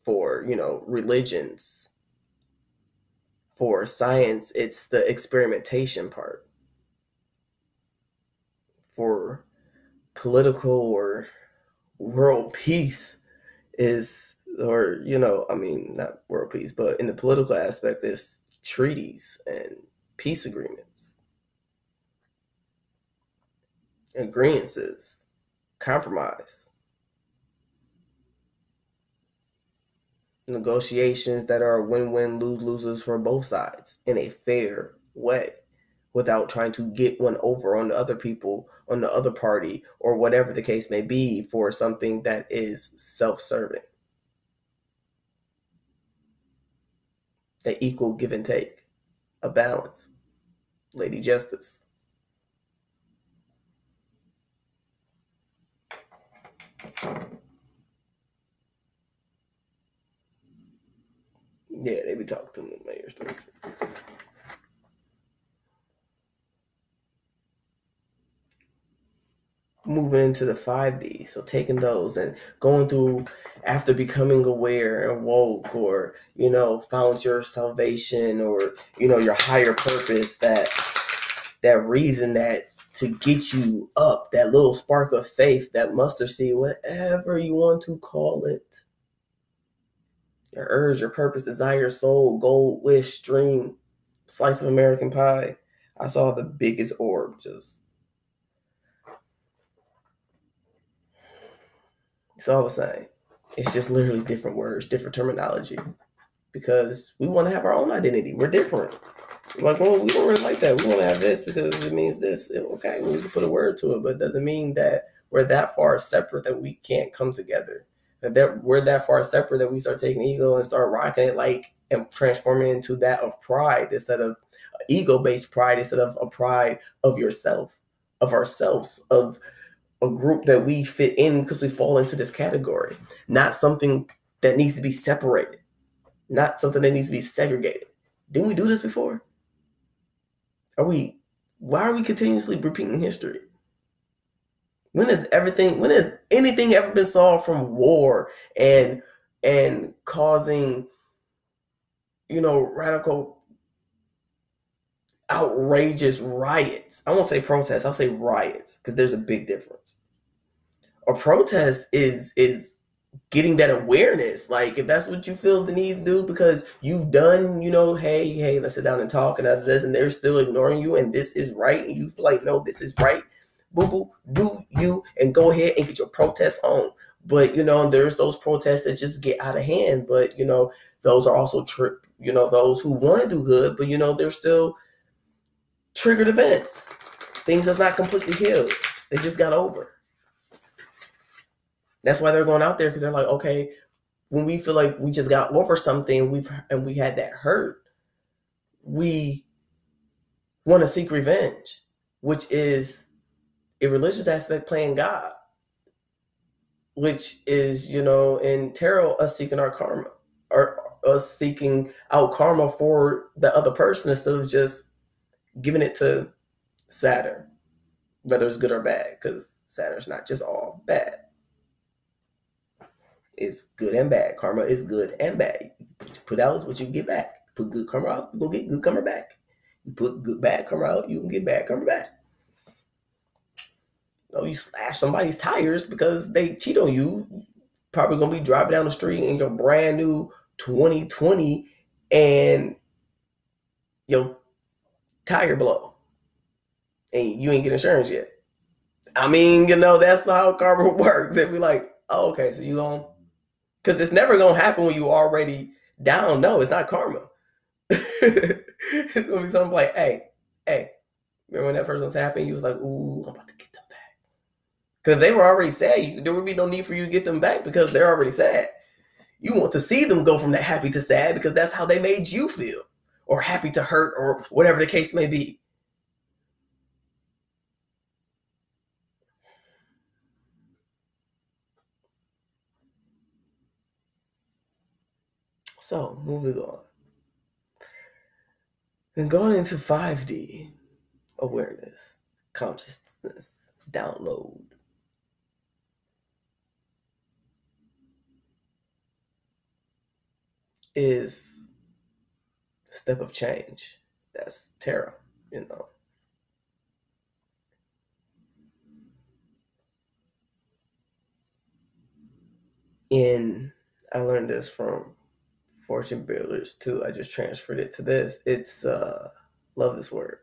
for religions. For science, it's the experimentation part. For political or world peace is, or not world peace, but in the political aspect, is treaties and peace agreements, agreements, compromise, negotiations that are win-win, lose-losers for both sides in a fair way, without trying to get one over on the other people, on the other party, or whatever the case may be, for something that is self-serving. An equal give and take, a balance, Lady Justice. Yeah, they be talking to me in my ears too. Moving into the 5D, so taking those and going through after becoming aware and woke, or found your salvation, or your higher purpose, that reason that to get you up, that little spark of faith, that mustard seed, whatever you want to call it, your urge, your purpose, desire, soul, goal, wish, dream, slice of American pie. I saw the biggest orb just. It's all the same. It's just literally different words, different terminology, because we want to have our own identity. We're different. Like, well, we don't really like that. We want to have this because it means this. Okay, well, we can put a word to it, but it doesn't mean that we're that far separate that we can't come together. That we're that far separate that we start taking ego and start rocking it and transforming it into that of pride, instead of ego-based pride, instead of a pride of yourself, of ourselves, of a group that we fit in because we fall into this category, not something that needs to be separated, not something that needs to be segregated. Didn't we do this before? Why are we continuously repeating history? When has anything ever been solved from war and causing, radical, outrageous riots? I won't say protests, I'll say riots, because there's a big difference. A protest is getting that awareness. Like, if that's what you feel the need to do because you've done, hey, let's sit down and talk and other this, and they're still ignoring you, and this is right, and you feel like, no, this is right, boo-boo, do you, and go ahead and get your protests on. But, there's those protests that just get out of hand. But, those are also, those who want to do good, but, they're still triggered events. Things have not completely healed. They just got over. That's why they're going out there, because they're like, okay, when we feel like we just got over something, we had that hurt, we want to seek revenge, which is a religious aspect, playing God, which is, in tarot, us seeking our karma, or us seeking out karma for the other person instead of just giving it to Saturn. whether it's good or bad, because Saturn's not just all bad. It's good and bad. Karma is good and bad. What you put out is what you get back. Put good karma out, you're gonna get good karma back. You put good bad karma out, you can get bad karma back. You slash somebody's tires because they cheat on you. Probably gonna be driving down the street in your brand new 2020 and your tire blow. And you ain't get insurance yet. I mean, that's how karma works. They'd be like, oh, okay, so you gonna, because it's never gonna happen when you already down. No, it's not karma. It's gonna be something like, hey, remember when that person was happy? You was like, ooh, I'm about to get them back. Because if they were already sad, there would be no need for you to get them back because they're already sad. You want to see them go from that happy to sad because that's how they made you feel, or happy to hurt, or whatever the case may be. So, moving on. And going into 5D, awareness, consciousness, download. Is step of change. That's Terra, I learned this from Fortune Builders too. I just transferred it to this. It's love this word.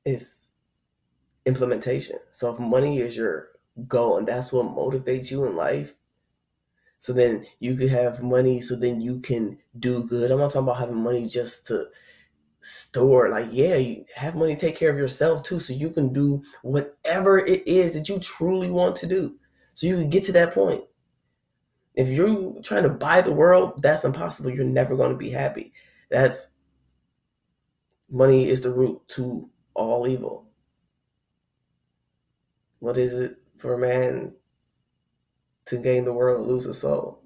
It's implementation. So if money is your goal and that's what motivates you in life, so then you could have money so then you can do good. I'm not talking about having money just to store. Like, yeah, you have money to take care of yourself too, so you can do whatever it is that you truly want to do. So you can get to that point. If you're trying to buy the world, that's impossible. You're never going to be happy. Money is the root to all evil. What is it for a man to gain the world and lose his soul?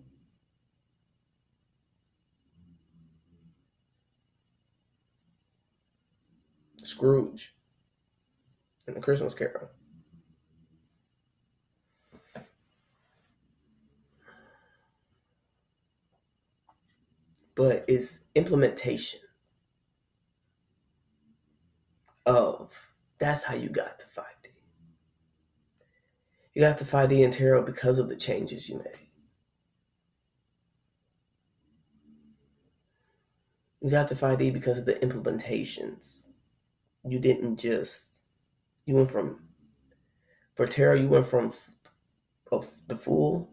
Scrooge in the Christmas Carol. But it's implementation of, that's how you got to 5D. You got to 5D and tarot because of the changes you made. You got to 5D because of the implementations. You didn't just, you went from, for tarot, you went from the Fool,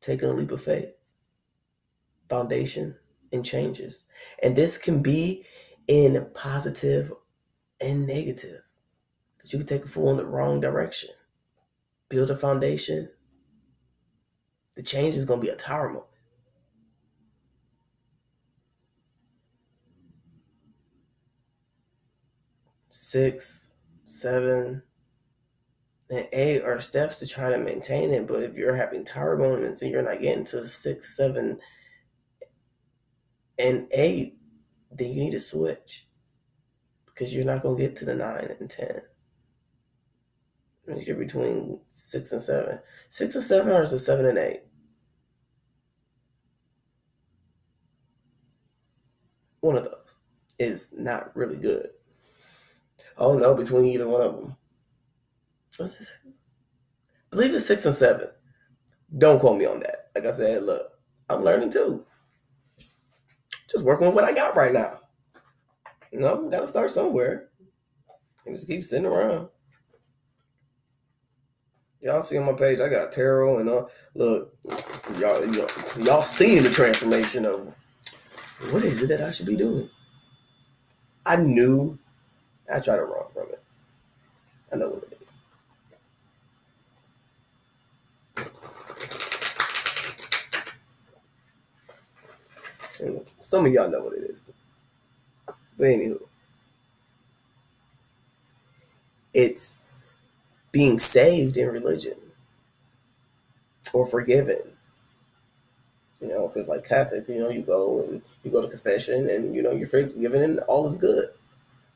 taking a leap of faith, foundation, and changes. And this can be in positive and negative, because you can take a Fool in the wrong direction, build a foundation. The change is going to be a tower moment. Six, 7, and 8 are steps to try to maintain it. But if you're having tower moments and you're not getting to 6, 7, and 8, then you need to switch, because you're not going to get to the 9 and 10. You're between 6 and 7. 6 and 7, or is it 7 and 8? One of those is not really good. Oh no, between either one of them. What's this? I believe it's 6 and 7. Don't quote me on that. Like I said, look, I'm learning too. Just working with what I got right now. Gotta start somewhere. And just keep sitting around. Y'all see on my page, I got tarot and look, y'all seeing the transformation of what is it that I should be doing. I knew. I try to run from it. I know what it is. And some of y'all know what it is too. But anywho, it's being saved in religion or forgiven. Because like Catholic, you go to confession and you're forgiven and all is good.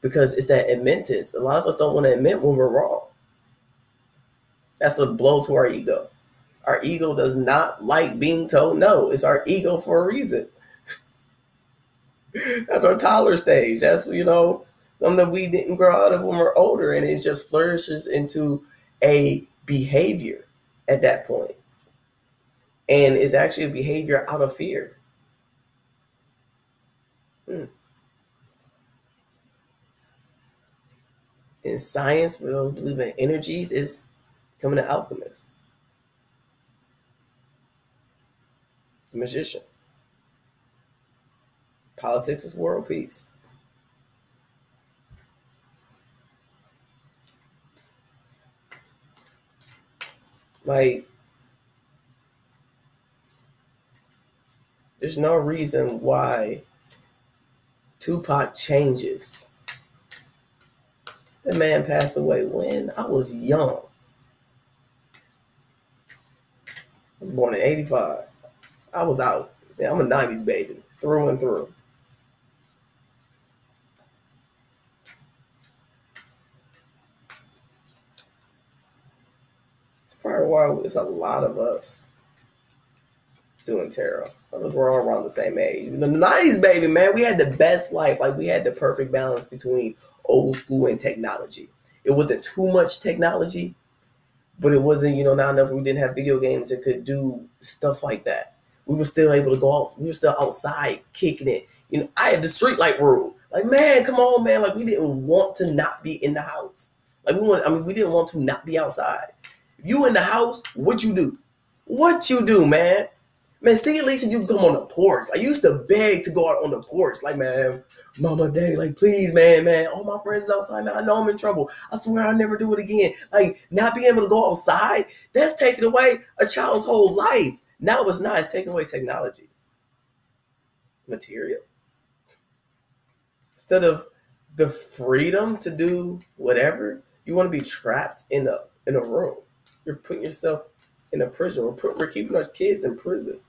Because it's that admittance. A lot of us don't want to admit when we're wrong. That's a blow to our ego. Our ego does not like being told no. It's our ego for a reason. That's our toddler stage. That's, something that we didn't grow out of when we're older, and it just flourishes into a behavior at that point. And it's actually a behavior out of fear. In science, for those believing in energies, is becoming an alchemist, a magician. Politics is world peace. Like, there's no reason why Tupac changes. That man passed away when I was young. I was born in 85. I was out. Yeah, I'm a 90s baby, through and through. It's probably why it's a lot of us doing tarot. We're all around the same age. The 90s baby, man, we had the best life. Like, we had the perfect balance between old school and technology. It wasn't too much technology, but it wasn't, not enough. We didn't have video games that could do stuff like that. We were still able to go out. We were still outside kicking it. I had the street light rule. Like, man, come on, man. Like, we didn't want to not be in the house. Like, we didn't want to not be outside. If you in the house, what you do? What you do, man? Man, see, at least if you can come on the porch. I used to beg to go out on the porch. Like, man, mama, daddy, like, please, man. All my friends outside, man. I know I'm in trouble. I swear I'll never do it again. Like, not being able to go outside, that's taking away a child's whole life. Now it's not. It's taking away technology. Material. Instead of the freedom to do whatever, you want to be trapped in a room. You're putting yourself in a prison. We're keeping our kids in prison.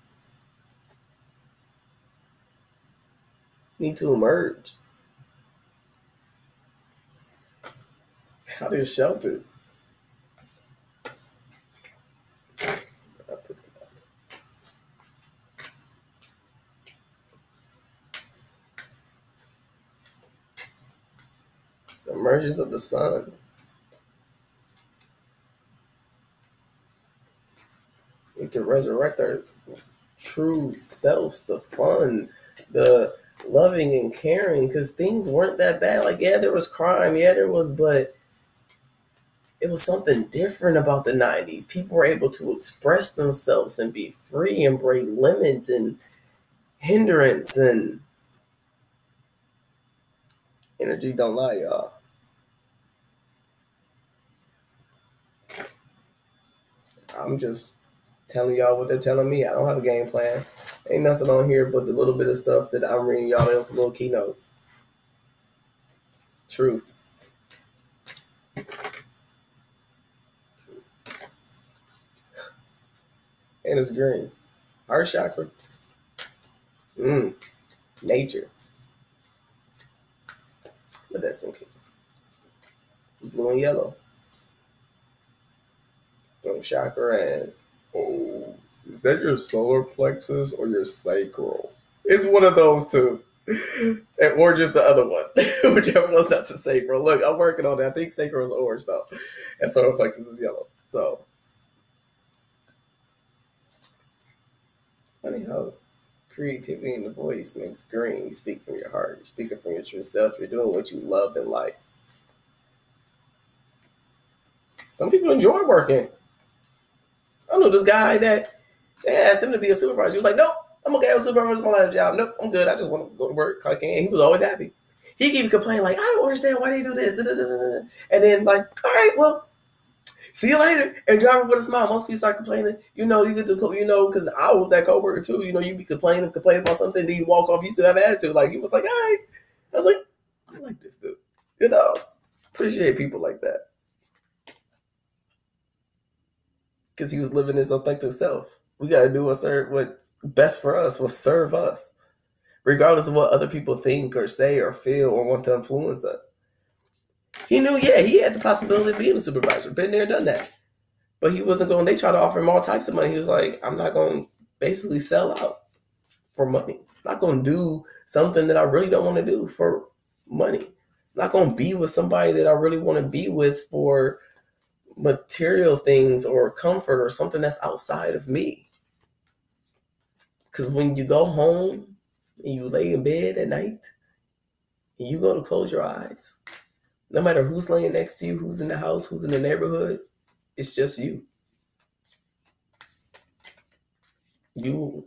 Need to emerge. Out of shelter. The emergence of the sun. We need to resurrect our true selves, the fun, the loving and caring, because things weren't that bad. Like, yeah, there was crime, yeah, there was, but it was something different about the 90s. People were able to express themselves and be free and break limits and hindrance, and energy don't lie, y'all. I'm just telling y'all what they're telling me. I don't have a game plan. Ain't nothing on here but the little bit of stuff that I'm reading y'all into little keynotes. Truth. And it's green. Heart chakra. Nature. Let that sink in. Blue and yellow. Throat chakra and is that your solar plexus or your sacral? It's one of those two. Or just the other one. Whichever one's not the sacral. Look, I'm working on it. I think sacral is orange though. And solar plexus is yellow. So it's funny how creativity in the voice makes green. You speak from your heart. You're speaking from your true self. You're doing what you love in life. Some people enjoy working. I know this guy that they asked him to be a supervisor. He was like, nope, I'm okay with supervisor. My last job. Nope, I'm good. I just want to go to work. I can. He was always happy. He even complained like, I don't understand why they do this. And then like, all right, well, see you later. And driving with a smile. Most people start complaining. You get to, because I was that coworker too. You be complaining about something. Then you walk off. You still have attitude. Like, he was like, all right. I was like, I like this dude. Appreciate people like that. Because he was living his authentic self. We got to do what's best for us, what serve us, regardless of what other people think or say or feel or want to influence us. He knew, he had the possibility of being a supervisor. Been there, done that. But he wasn't going. They tried to offer him all types of money. He was like, I'm not going to basically sell out for money. I'm not going to do something that I really don't want to do for money. I'm not going to be with somebody that I really want to be with for material things or comfort or something that's outside of me. Because when you go home and you lay in bed at night and you go to close your eyes, no matter who's laying next to you, who's in the house, who's in the neighborhood, it's just you. You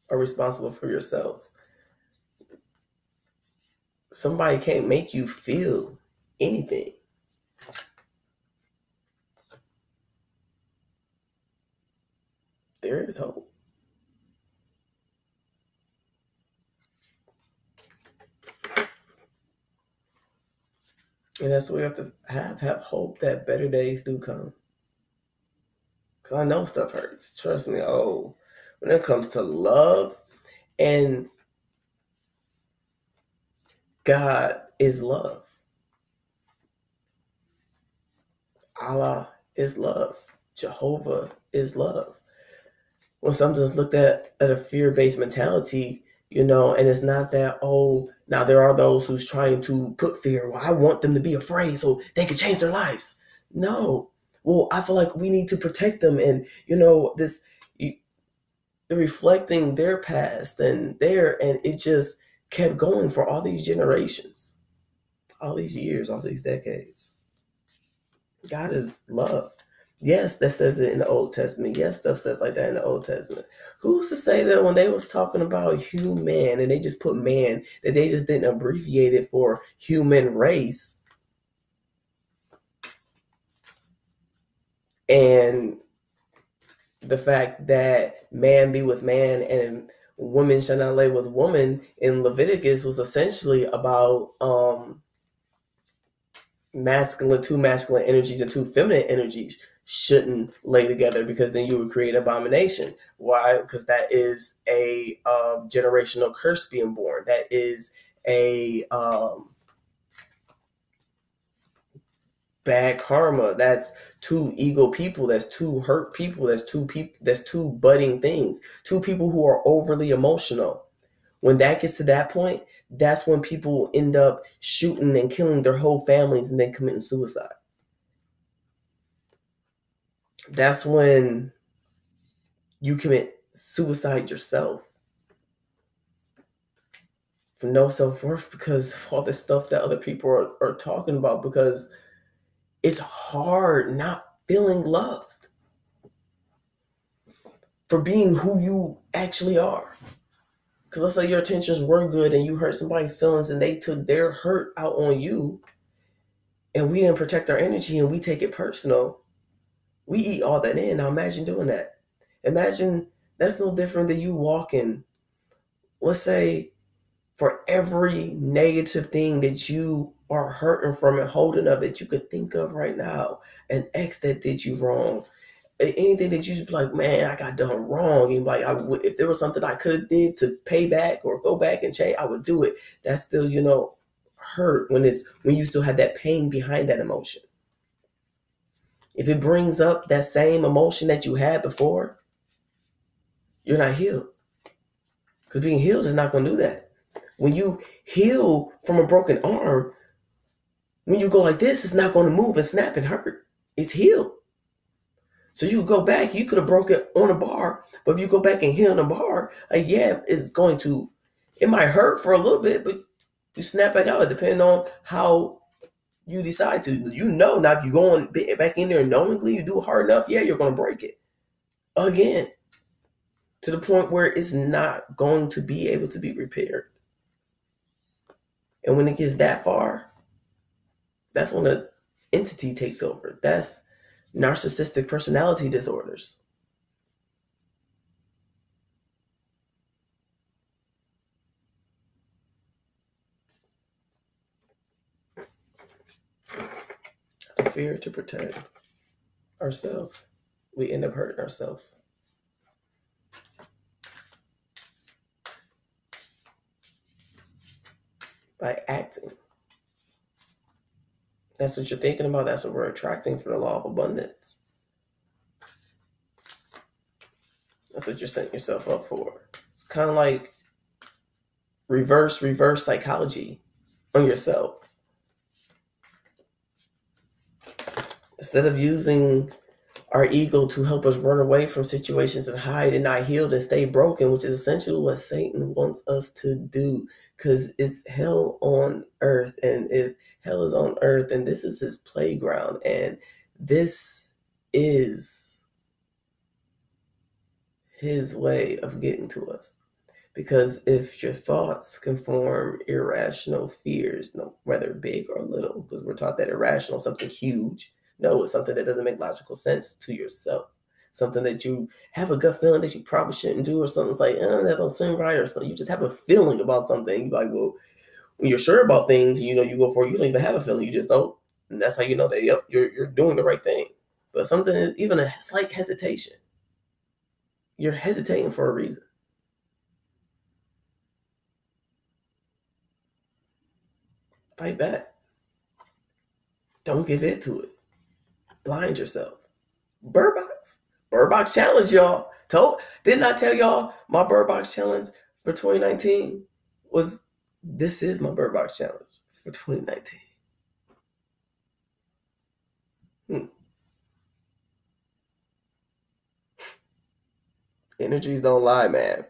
are responsible for yourselves. Somebody can't make you feel anything. There is hope. And that's what we have to have hope that better days do come. Because I know stuff hurts. Trust me. Oh, when it comes to love, and God is love. Allah is love. Jehovah is love. When something's looked at a fear-based mentality, and it's not that, oh, now there are those who's trying to put fear. Well, I want them to be afraid so they can change their lives. No. Well, I feel like we need to protect them, and reflecting their past and it just kept going for all these generations, all these years, all these decades. God is love. Yes, that says it in the Old Testament. Yes, stuff says like that in the Old Testament. Who's to say that when they was talking about human and they just put man, that they just didn't abbreviate it for human race? And the fact that man be with man and woman shall not lay with woman in Leviticus was essentially about two masculine energies and two feminine energies shouldn't lay together, because then you would create abomination. Why? Because that is a generational curse being born. That is a bad karma. That's two ego people. That's two hurt people. That's two budding things. Two people who are overly emotional. When that gets to that point, that's when people end up shooting and killing their whole families and then committing suicide. That's when you commit suicide yourself for no self-worth, because of all this stuff that other people are talking about, because it's hard not feeling loved for being who you actually are. Because let's say your intentions were good and you hurt somebody's feelings and they took their hurt out on you, and we didn't protect our energy and we take it personal. We eat all that in. Now imagine doing that. Imagine that's no different than you walking, let's say, for every negative thing that you are hurting from and holding up that you could think of right now, an ex that did you wrong, anything that you just be like, man, I got done wrong. And like, if there was something I could have did to pay back or go back and change, I would do it. That's still, hurt when you still have that pain behind that emotion. If it brings up that same emotion that you had before, you're not healed. Because being healed is not going to do that. When you heal from a broken arm, when you go like this, it's not going to move and snap and hurt. It's healed. So you go back, you could have broke it on a bar, but if you go back and heal on a bar, it might hurt for a little bit, but you snap back out, depending on how you decide to. Now if you go on back in there knowingly, you do it hard enough, you're going to break it again, to the point where it's not going to be able to be repaired. And when it gets that far, that's when an entity takes over. That's narcissistic personality disorders. Fear to protect ourselves, we end up hurting ourselves. By acting. That's what you're thinking about. That's what we're attracting for the law of abundance. That's what you're setting yourself up for. It's kind of like reverse psychology on yourself. Instead of using our ego to help us run away from situations and hide and not healed and stay broken, which is essentially what Satan wants us to do, because it's hell on earth. And if hell is on earth, and this is his playground, and this is his way of getting to us. Because if your thoughts can form irrational fears, no, whether big or little, because we're taught that irrational is something huge. No, it's something that doesn't make logical sense to yourself. Something that you have a gut feeling that you probably shouldn't do, or something's like, that don't seem right, or something. You just have a feeling about something. You're like, well, when you're sure about things, you go for it, you don't even have a feeling. You just don't. And that's how you know that, yep, you're doing the right thing. But something is even a slight hesitation. You're hesitating for a reason. Fight back. Don't give in to it. Blind yourself. Bird Box challenge, y'all. Didn't I tell y'all my Bird Box challenge for 2019 was, this is my Bird Box challenge for 2019. Energies don't lie, man.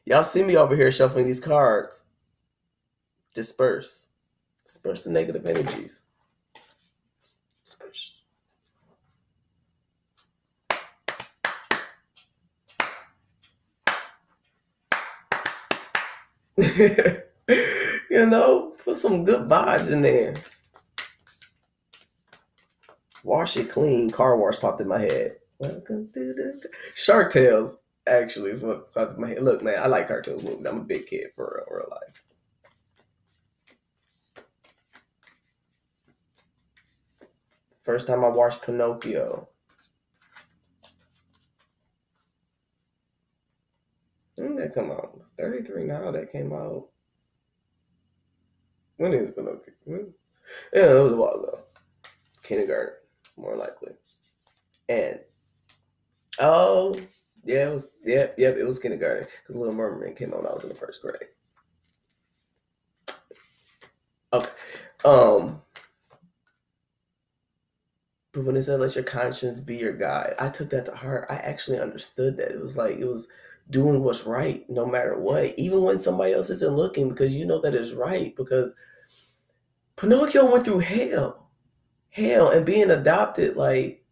Y'all see me over here shuffling these cards. Disperse the negative energies. Disperse. Put some good vibes in there. Wash it clean. Car wash popped in my head. Welcome to the Shark Tales. Actually, is what popped in my head. Look, man, I like cartoon movies. I'm a big kid for real life. First time I watched Pinocchio. When did that come out? 33 now. That came out. When is Pinocchio? Yeah, it was a while ago. Kindergarten, more likely. And yeah, it was kindergarten. Because Little Mermaid came out when I was in the first grade. Okay. But when it said let your conscience be your guide, I took that to heart. I actually understood that. It was like, it was doing what's right no matter what, even when somebody else isn't looking, because you know that it's right. Because Pinocchio went through hell, and being adopted, like,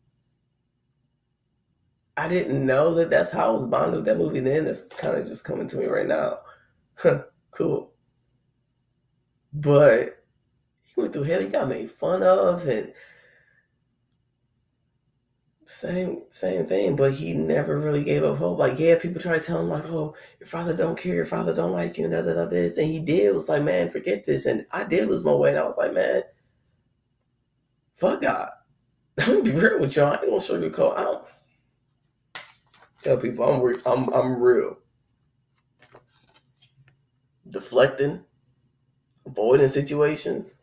I didn't know that that's how I was bonded with that movie then. That's kind of just coming to me right now. Cool. But he went through hell. He got made fun of, and same thing, but he never really gave up hope. Like, yeah, people try to tell him, like, oh, your father don't care, your father don't like you, and this. And he did. It was like, man, forget this. And I did lose my way, and I was like, man, fuck God. I'm gonna be real with y'all. I ain't gonna sugarcoat. I don't tell people I'm real. Deflecting, avoiding situations.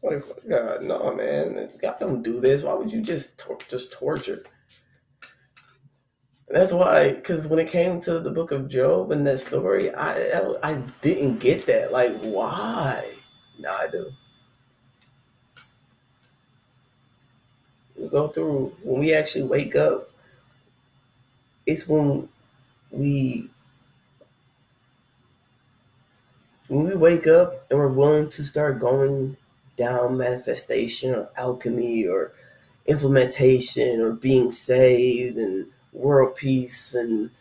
Like, God, no, man. God don't do this. Why would you just torture? And that's why, because when it came to the book of Job and that story, I didn't get that. Like, why? Now I do. We go through, when we actually wake up, it's when we wake up and we're willing to start going down manifestation or alchemy or implementation or being saved and world peace and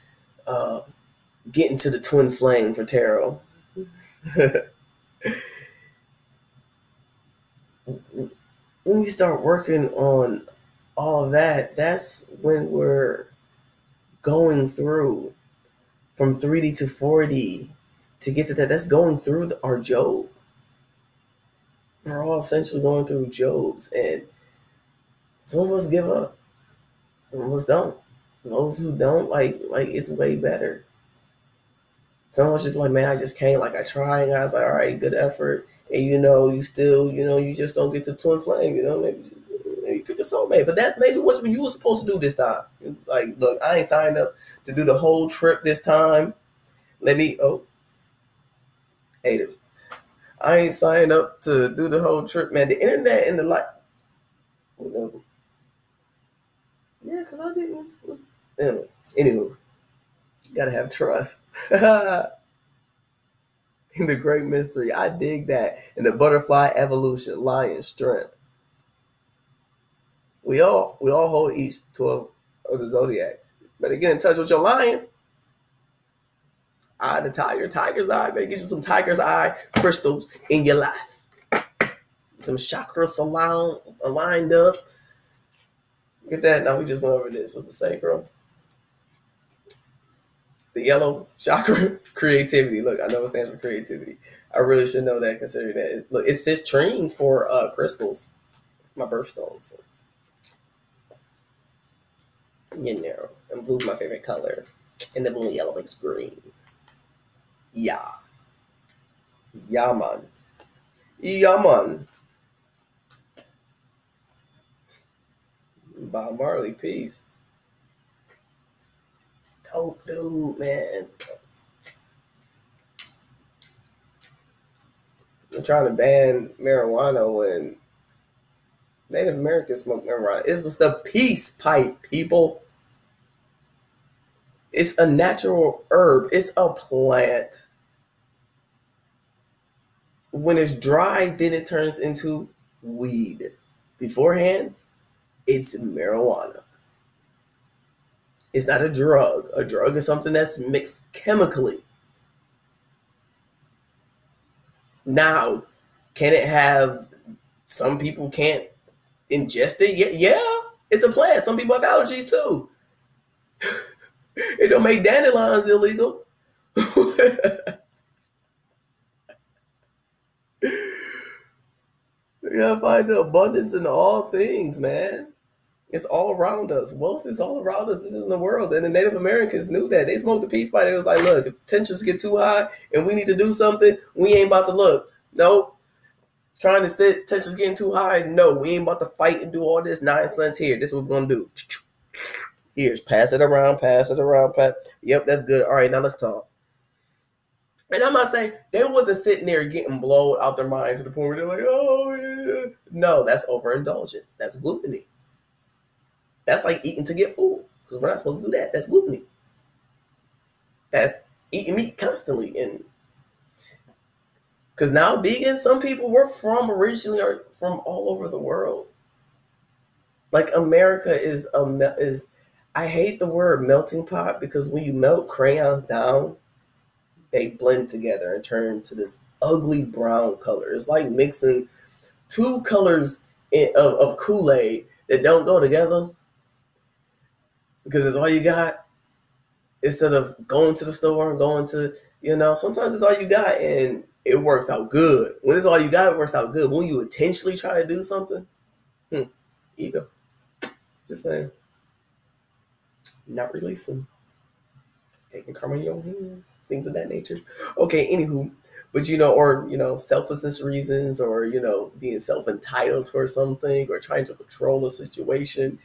getting to the twin flame for tarot. When we start working on all of that, that's when we're going through from 3D to 4D to get to that. That's going through our Job. We're all essentially going through Jobs, and some of us give up. Some of us don't. Those who don't, like it's way better. Some of us just be like, man, I just can't. Like, I tried, and I was like, all right, good effort. And you still, you just don't get to twin flame. Maybe you pick a soulmate. But that's maybe what you were supposed to do this time. Like, look, I ain't signed up to do the whole trip this time. Haters. I ain't signed up to do the whole trip, man. The internet and the light. Yeah, because I didn't. Anywho, you gotta have trust. In the great mystery, I dig that. In the butterfly evolution, lion strength. We all hold each 12 of the zodiacs. Better get in touch with your lion. Eye the tiger's eye. Better get you some tiger's eye crystals in your life. Them chakras aligned up. Get that? Now we just went over this. What's the saying, bro? The yellow chakra, creativity. Look, I know it stands for creativity. I really should know that, considering that. Look, it says citrine for crystals. It's my birthstone. So. You know, and blue's my favorite color. And the blue and yellow makes green. Yeah. Yeah, man. Yeah, man. Bob Marley, peace. Dope dude, man. I'm trying to ban marijuana when Native Americans smoke marijuana. It was the peace pipe, people. It's a natural herb. It's a plant. When it's dry, then it turns into weed. Beforehand, it's marijuana. It's not a drug. A drug is something that's mixed chemically. Now, can it have, some people can't ingest it? Yeah, it's a plant. Some people have allergies too. It don't make dandelions illegal. You gotta find the abundance in all things, man. It's all around us. Wealth is all around us. This is in the world. And the Native Americans knew that. They smoked the peace pipe. It was like, look, if tensions get too high and we need to do something, we ain't about to look. Nope. Trying to sit, tensions getting too high. No, we ain't about to fight and do all this nonsense here. This is what we're going to do. Here's pass it around. Yep, that's good. All right, now let's talk. And I'm not saying they wasn't sitting there getting blown out their minds to the point where they're like, oh, yeah. No, that's overindulgence. That's gluttony. That's like eating to get full. Because we're not supposed to do that. That's gluttony. That's eating meat constantly. And because now vegans, some people were originally are from all over the world. Like America is I hate the word melting pot, because when you melt crayons down, they blend together and turn to this ugly brown color. It's like mixing two colors of Kool-Aid that don't go together, because it's all you got. Instead of going to the store and going to, sometimes it's all you got and it works out good. When it's all you got, it works out good. When you intentionally try to do something, ego. Just saying. Not releasing. Taking karma in your own hands. Things of that nature. Okay, anywho. But, selflessness reasons, or, being self-entitled towards something, or trying to control a situation.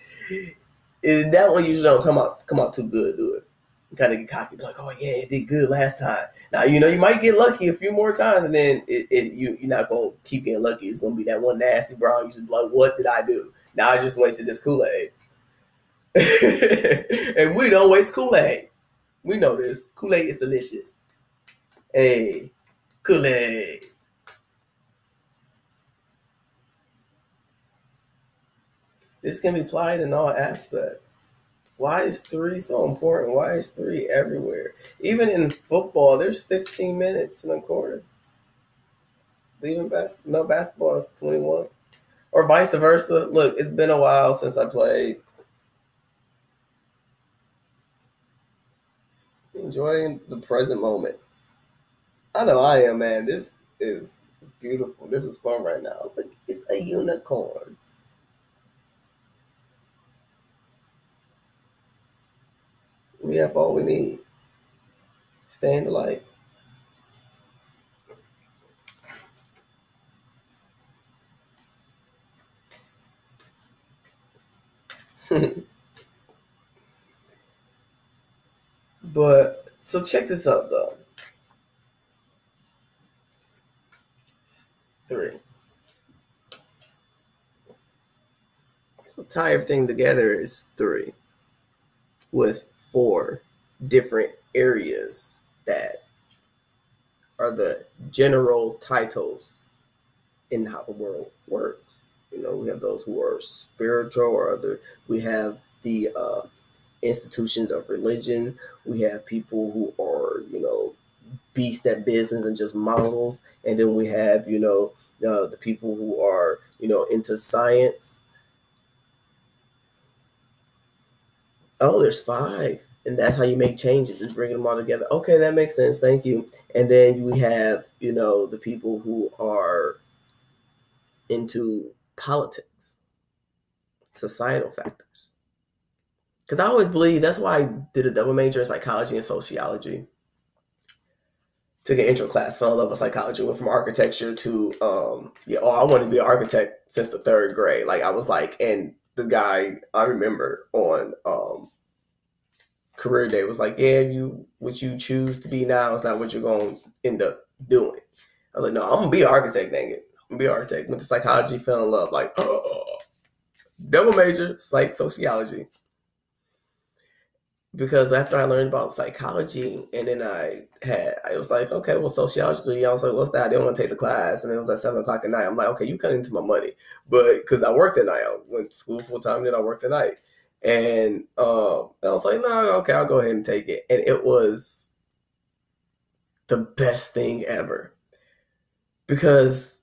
That one usually don't come out too good, do it. You kind of get cocky, like, oh yeah, it did good last time. Now, you might get lucky a few more times, and then you're not going to keep getting lucky. It's going to be that one nasty brown. You should be like, what did I do? Now I just wasted this Kool-Aid. And we don't waste Kool-Aid. We know this. Kool-Aid is delicious. Hey, Kool-Aid. This can be applied in all aspects. Why is 3 so important? Why is 3 everywhere? Even in football, there's 15 minutes in a quarter. Even basketball is 21. Or vice versa. Look, it's been a while since I played. Enjoying the present moment. I know I am, man. This is beautiful. This is fun right now. Look, it's a unicorn. We have all we need. Stay in the light. But so check this out though. 3. So tie everything together is 3 with 4 different areas that are the general titles in how the world works. You know, we have those who are spiritual or other. We have the institutions of religion. We have people who are, beast at business and just models. And then we have, the people who are, into science. Oh, there's 5. And that's how you make changes, is bringing them all together. Okay, that makes sense. Thank you. And then we have, the people who are into politics, societal factors. Because I always believe that's why I did a double major in psychology and sociology. Took an intro class, fell in love with psychology, went from architecture to I wanted to be an architect since the 3rd grade. Like I was like, and the guy I remember on career day was like, yeah, what you choose to be now is not what you're going to end up doing. I was like, no, I'm gonna be an architect, dang it. I'm gonna be an architect. Went to psychology, fell in love, like, double major, psych sociology. Because after I learned about psychology, and then I was like, okay, well, sociology. I was like, what's that? I didn't want to take the class, and it was at 7:00 at night. I'm like, okay, you cut into my money, but because I worked at night, I went to school full time, then I worked at night, and I was like, no, okay, I'll go ahead and take it, and it was the best thing ever, because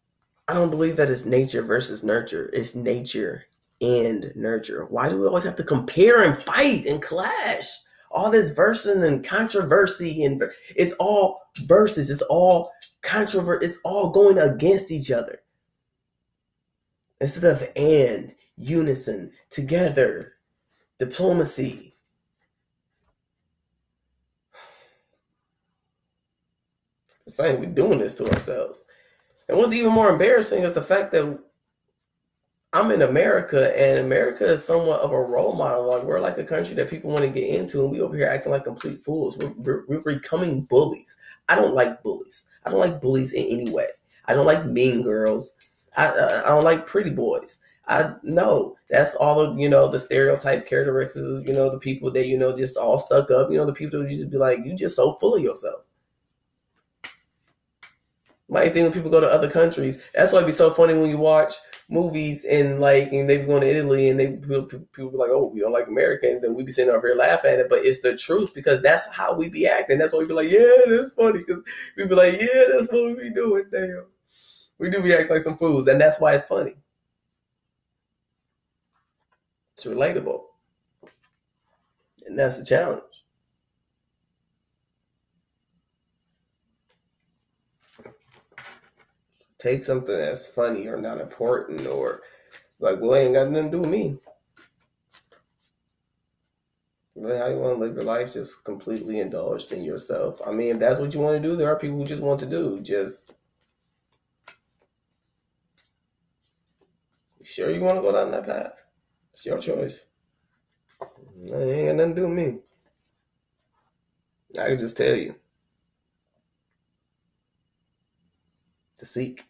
I don't believe that it's nature versus nurture. It's nature and nurture. Why do we always have to compare and fight and clash? All this versing and controversy, and it's all verses. It's all controversy. It's all going against each other. Instead of and, unison, together, diplomacy. It's saying we're doing this to ourselves. And what's even more embarrassing is the fact that I'm in America, and America is somewhat of a role model. Like, we're like a country that people want to get into, and we over here acting like complete fools. We're becoming bullies. I don't like bullies. I don't like bullies in any way. I don't like mean girls. I don't like pretty boys. I know that's all of, the stereotype characteristics of, the people that, just all stuck up, the people that just be like, you just so full of yourself. Might think when people go to other countries, that's why it'd be so funny when you watch movies and they be going to Italy, and people be like, oh, we don't like Americans, and we be sitting over here laughing at it, but it's the truth, because that's how we be acting. That's why we be like, yeah, that's funny, because we be like, yeah, that's what we be doing. Damn, we do be acting like some fools, and that's why it's funny. It's relatable, and that's the challenge. Take something that's funny or not important, or like, well, it ain't got nothing to do with me. Really, how you want to live your life, just completely indulged in yourself. I mean, if that's what you want to do, there are people who just want to do. Just, sure you want to go down that path. It's your choice. It ain't got nothing to do with me. I can just tell you. To seek.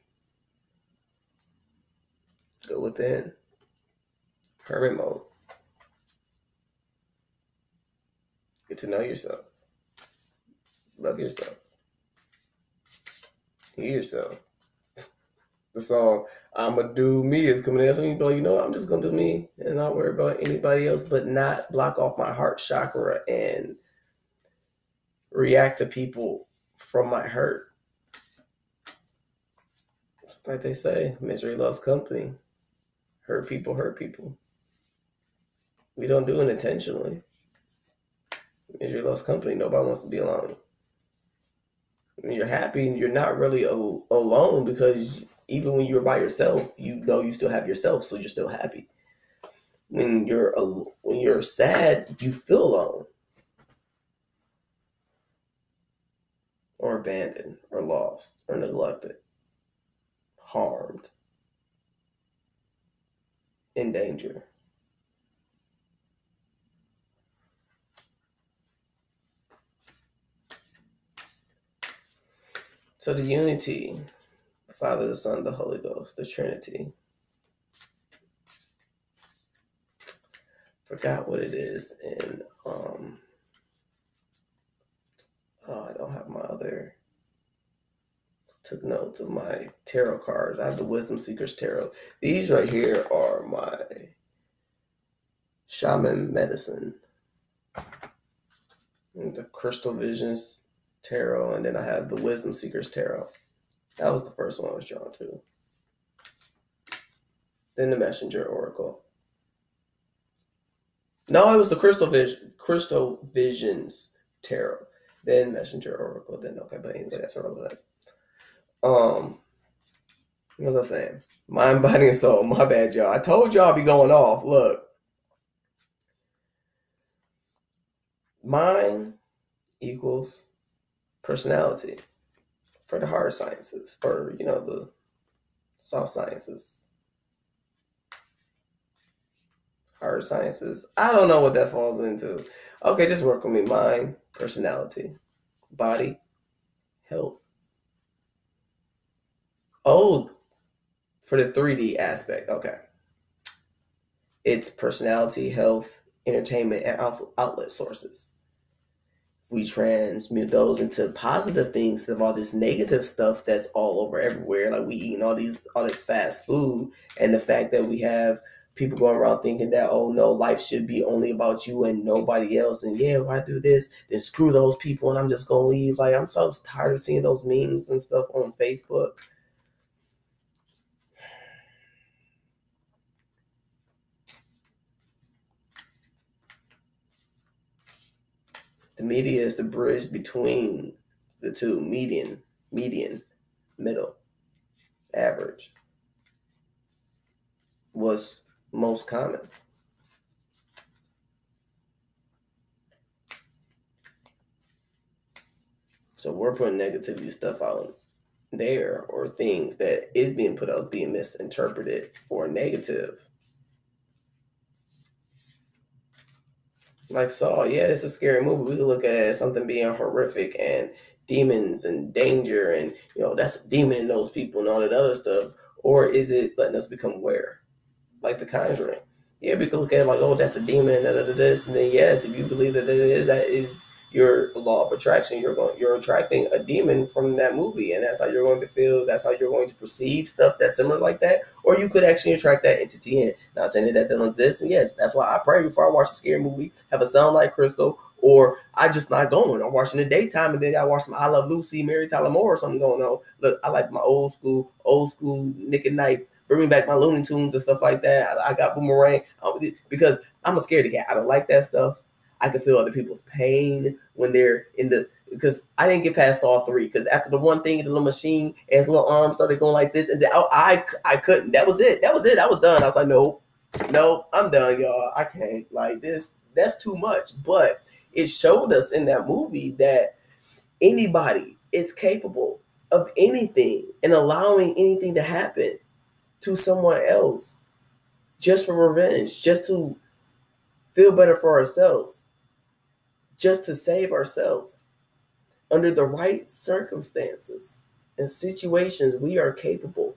Go within. Hermit mode. Get to know yourself. Love yourself. Hear yourself. The song "I'ma Do Me" is coming in. So you be like, I'm just gonna do me and not worry about anybody else, but not block off my heart chakra and react to people from my hurt. Like they say, misery loves company. Hurt people hurt people. We don't do it intentionally. Misery loves company. Nobody wants to be alone. When you're happy, you're not really alone, because even when you're by yourself, you still have yourself, so you're still happy. When you're sad, you feel alone, or abandoned, or lost, or neglected, harmed, in danger. So the unity, the Father, the Son, the Holy Ghost, the Trinity. Forgot what it is, and I don't have my other. Took notes of my tarot cards. I have the Wisdom Seekers Tarot. These right here are my Shaman Medicine, and the Crystal Visions Tarot, and then I have the Wisdom Seekers Tarot. That was the first one I was drawn to. Then the Messenger Oracle. No, it was the Crystal Visions Tarot. Then Messenger Oracle. Then okay, but anyway, that's irrelevant. What was I saying? Mind, body, and soul. My bad, y'all. I told y'all I'd be going off. Look. Mind equals personality for the hard sciences, or the soft sciences. Hard sciences. I don't know what that falls into. Okay, just work with me. Mind, personality, body, health. Oh, for the 3D aspect. Okay. It's personality, health, entertainment, and outlet sources. We transmute those into positive things instead of all this negative stuff that's all over everywhere. Like we eating all this fast food, and the fact that we have people going around thinking that, oh no, life should be only about you and nobody else. And yeah, if I do this, then screw those people and I'm just gonna leave. Like I'm so tired of seeing those memes and stuff on Facebook. The media is the bridge between the two. Median, middle, average. Was most common. So we're putting negativity stuff out there, or things that is being put out being misinterpreted for negative. Like Saw, yeah, it's a scary movie. We could look at it as something being horrific and demons and danger, and that's a demon in those people and all that other stuff. Or is it letting us become aware? Like The Conjuring. Yeah, we could look at it like, oh, that's a demon and this, and then yes, if you believe that that is your law of attraction, you're attracting a demon from that movie, and that's how you're going to feel. That's how you're going to perceive stuff that's similar like that. Or you could actually attract that entity in. Not saying that doesn't exist, and yes, that's why I pray before I watch a scary movie, have a sound like crystal, or I just not going. I'm watching the daytime, and then I watch some I Love Lucy, Mary Tyler Moore, or something going on. Look, I like my old school Nick and Night. Bring back my Looney Tunes and stuff like that. I got Boomerang because I'm a scaredy cat. I don't like that stuff. I can feel other people's pain when they're because I didn't get past Saw 3, because after the one thing, the little machine and his little arms started going like this, and I couldn't. That was it. I was done. I was like, nope, I'm done, y'all. I can't. Like this. That's too much. But it showed us in that movie that anybody is capable of anything and allowing anything to happen to someone else just for revenge, just to feel better for ourselves, just to save ourselves. Under the right circumstances and situations, we are capable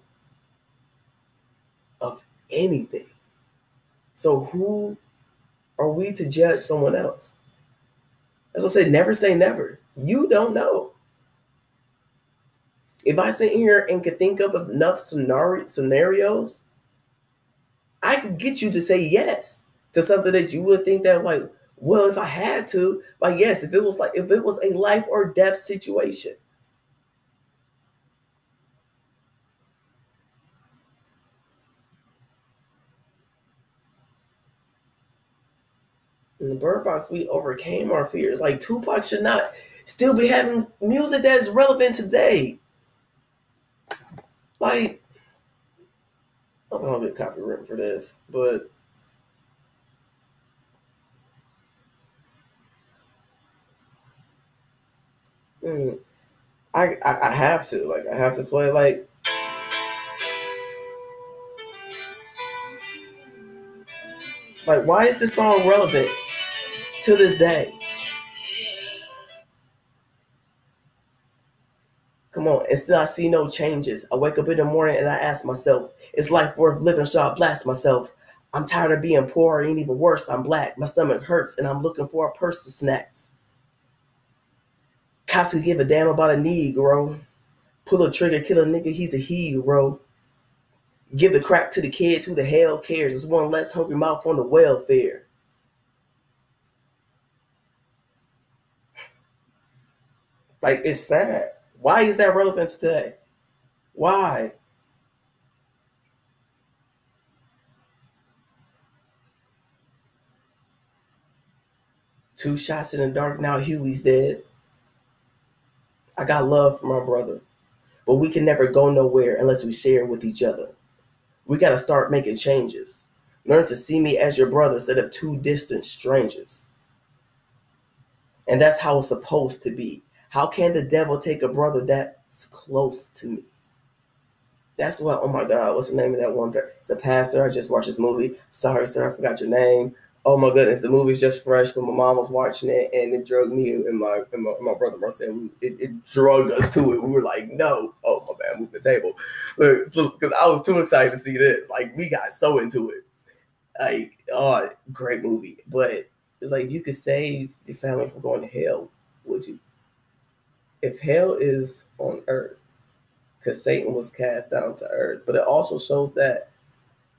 of anything. So who are we to judge someone else? As I said, never say never. You don't know. If I sit here and could think up of enough scenarios, I could get you to say yes to something that you would think that, like, well, if I had to, like, yes, if it was a life or death situation. In the Bird Box, we overcame our fears. Like, Tupac should not still be having music that is relevant today. Like, I don't get copyright for this, but I have to. Like, I have to play, like, why is this song relevant to this day? Come on, and still I see no changes. I wake up in the morning and I ask myself, is life worth living? Shall I blast myself? I'm tired of being poor, and even worse, I'm black. My stomach hurts and I'm looking for a purse to snatch. Cops could give a damn about a Negro. Pull a trigger, kill a nigga, he's a hero. Give the crack to the kids, who the hell cares? There's one less hungry mouth on the welfare. Like, it's sad. Why is that relevant today? Why? Two shots in the dark, now Huey's dead. I got love for my brother, but we can never go nowhere unless we share with each other. We gotta start making changes. Learn to see me as your brother instead of two distant strangers. And that's how it's supposed to be. How can the devil take a brother that's close to me? That's what, oh my God, what's the name of that one? It's a pastor. I just watched this movie. Sorry, sir, I forgot your name. Oh my goodness, the movie's just fresh, but my mom was watching it and it drugged me and my brother Marcel. It drugged us to it. We were like, no. Oh my bad, move the table. Look, because I was too excited to see this. Like, we got so into it. Like, oh, great movie. But it's like, you could save your family from going to hell, would you? If hell is on earth, because Satan was cast down to earth, but it also shows that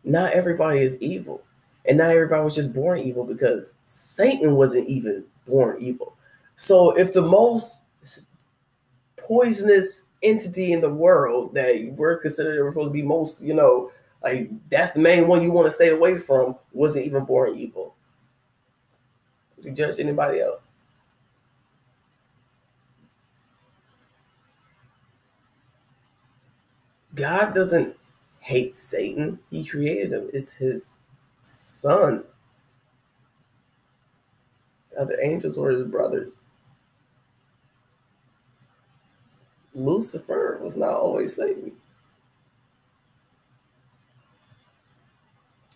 not everybody is evil. And not everybody was just born evil, because Satan wasn't even born evil. So if the most poisonous entity in the world that we're considered we're supposed to be most, like that's the main one you want to stay away from, wasn't even born evil, would you judge anybody else? God doesn't hate Satan. He created him. It's his son. The other angels were his brothers. Lucifer was not always Satan.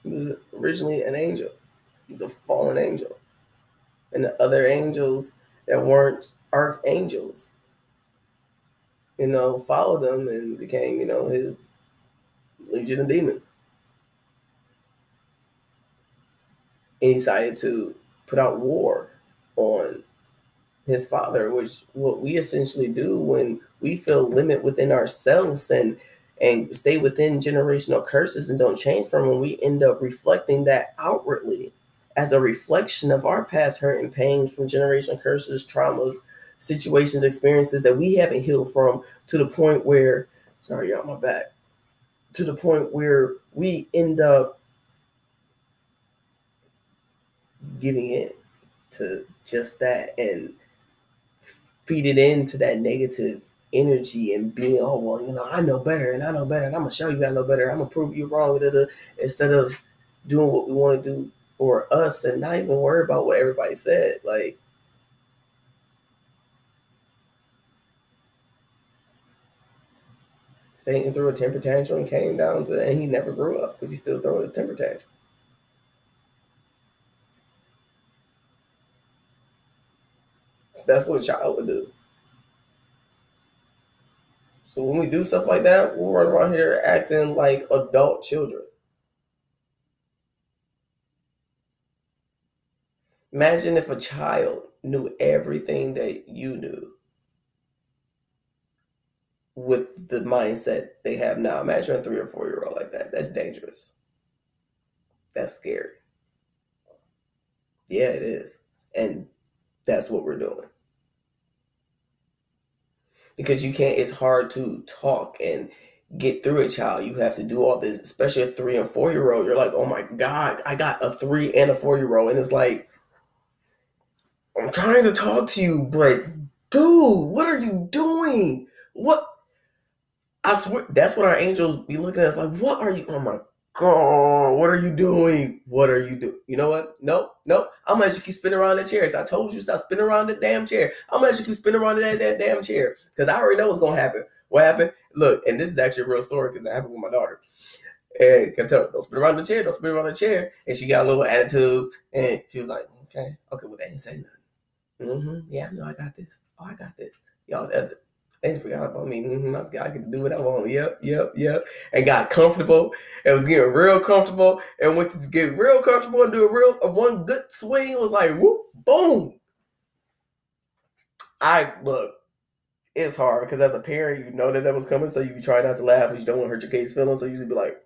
He was originally an angel. He's a fallen angel. And the other angels that weren't archangels, followed him and became, his legion of demons. And he decided to put out war on his father, which what we essentially do when we feel limit within ourselves and stay within generational curses and don't change from them. We end up reflecting that outwardly as a reflection of our past hurt and pains from generational curses, traumas, situations, experiences that we haven't healed from, to the point where, sorry, y'all, my back, to the point where we end up giving in to just that and feed it into that negative energy and being, oh, well, I know better and I know better and I'm going to show you I know better. I'm going to prove you wrong, instead of doing what we want to do for us and not even worry about what everybody said. Like, Satan threw a temper tantrum and came down to, and he never grew up because he's still throwing his temper tantrum. So that's what a child would do. So when we do stuff like that, we'll run around here acting like adult children. Imagine if a child knew everything that you knew with the mindset they have now. Imagine a 3 or 4-year-old like that. That's dangerous. That's scary. Yeah, it is. And that's what we're doing. Because it's hard to talk and get through a child. You have to do all this, especially a 3 and 4-year-old. You're like, oh my God, I got a 3 and a 4-year-old. And it's like, I'm trying to talk to you, but dude, what are you doing? What? I swear, that's what our angels be looking at us like, what are you? Oh my God, what are you doing? What are you doing? You know what? Nope. I'm gonna let you keep spinning around that chair. I told you stop spinning around the damn chair. I'm gonna let you keep spinning around that damn chair because I already know what's gonna happen. What happened? Look, and this is actually a real story because it happened with my daughter. And kept telling her, don't spin around the chair, don't spin around the chair. And she got a little attitude and she was like, okay, well, they ain't saying nothing. Yeah, I know I got this. Oh, I got this. Y'all, They forgot about me. I could do what I want. Yep. And got comfortable. And was getting real comfortable. And went to get real comfortable and do one good swing. It was like, whoop, boom. Look, it's hard because as a parent, you know that was coming. So you try not to laugh because you don't want to hurt your kid's feelings. So you usually be like,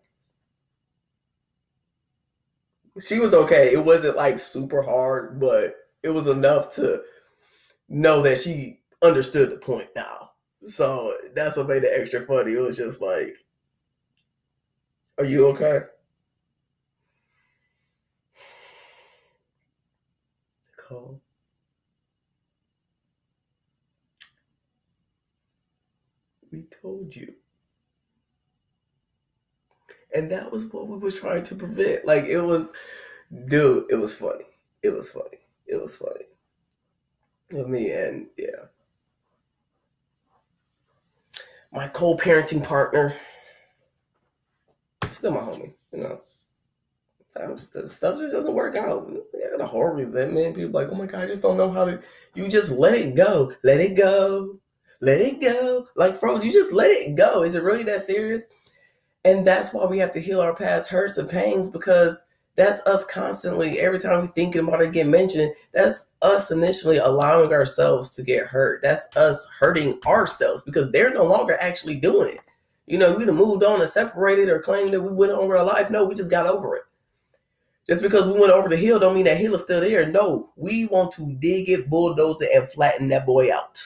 she was okay. It wasn't like super hard, but it was enough to know that she understood the point now. So that's what made it extra funny. It was just like, are you okay? Nicole. We told you. And that was what we was trying to prevent. Like, it was, dude, it was funny. It was funny. It was funny. With me and, yeah. My co-parenting partner, still my homie, you know. Stuff just doesn't work out. I got a horror resentment. People like, oh my God, I just don't know how to. You just let it go. Let it go. Let it go. Like Froze, you just let it go. Is it really that serious? And that's why we have to heal our past hurts and pains, because that's us constantly, every time we thinking about it get mentioned, that's us initially allowing ourselves to get hurt. That's us hurting ourselves because they're no longer actually doing it. You know, we'd have moved on and separated or claimed that we went on with our life. No, we just got over it. Just because we went over the hill don't mean that hill is still there. No, we want to dig it, bulldoze it, and flatten that boy out.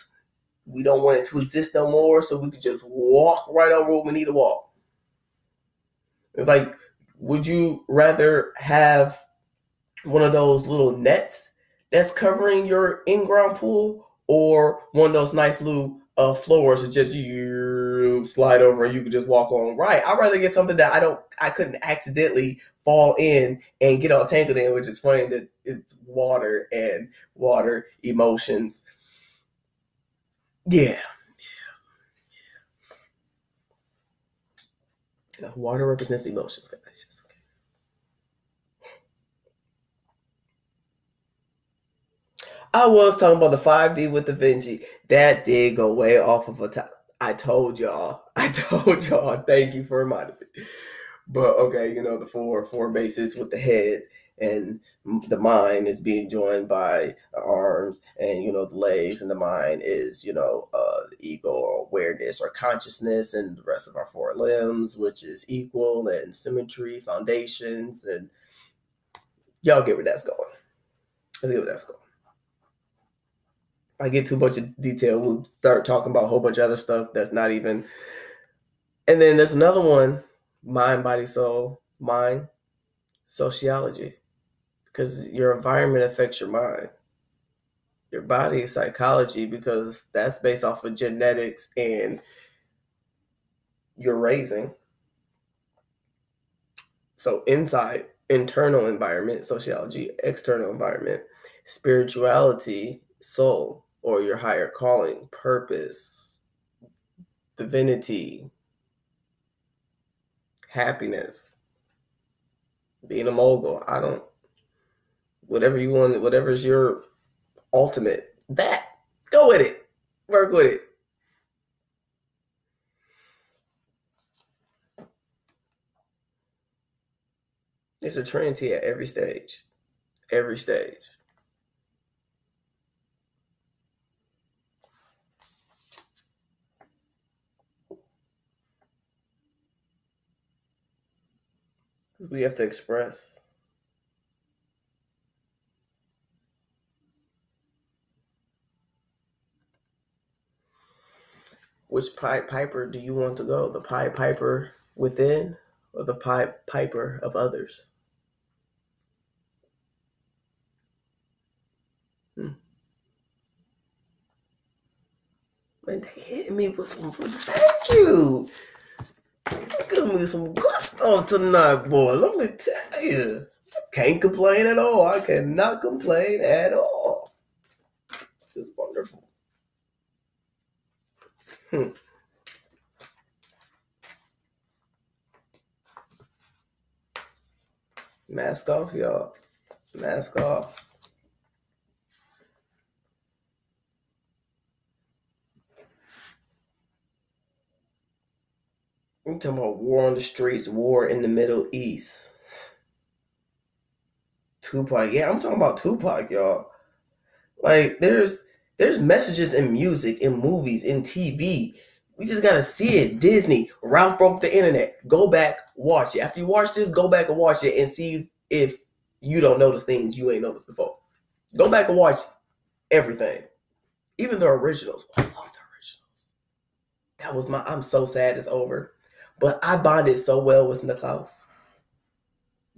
We don't want it to exist no more, so we could just walk right over what we need to walk. It's like, would you rather have one of those little nets that's covering your in-ground pool, or one of those nice little floors that just you slide over and you can just walk on? Right. I'd rather get something that I couldn't accidentally fall in and get all tangled in, which is funny that it's water and water emotions. Yeah. Water represents emotions, guys. I was talking about the 5D with Da Vinci. That did go way off of a top. I told y'all. Thank you for reminding me. But okay, you know, the four bases with the head and the mind is being joined by the arms, and you know, the legs, and the mind is, you know, ego or awareness or consciousness, and the rest of our four limbs, which is equal and symmetry, foundations, and y'all get where that's going. Let's get where that's going. I get too much detail, we'll start talking about a whole bunch of other stuff that's not even. And then there's another one, mind, body, soul, mind, sociology, because your environment affects your mind. Your body is psychology, because that's based off of genetics and your raising. So inside, internal environment, sociology, external environment, spirituality, soul, or your higher calling, purpose, divinity, happiness, being a mogul. Whatever you want, whatever's your ultimate, that, go with it, work with it. There's a trinity at every stage. Every stage. We have to express. Which Pied Piper do you want to go? The Pied Piper within, or the Pied Piper of others? Man, they hitting me with some. Thank you. Give me some gusto tonight, boy. Let me tell you. I can't complain at all. I cannot complain at all. This is wonderful. Mask off, y'all. Mask off. I'm talking about war on the streets, war in the Middle East. Tupac, yeah, I'm talking about Tupac, y'all. Like there's messages in music, in movies, in TV. We just gotta see it. Disney, Ralph broke the internet. Go back, watch it. After you watch this, go back and watch it and see if you don't notice things you ain't noticed before. Go back and watch everything. Even the originals. I love the originals. That was I'm so sad it's over. But I bonded so well with Niklaus.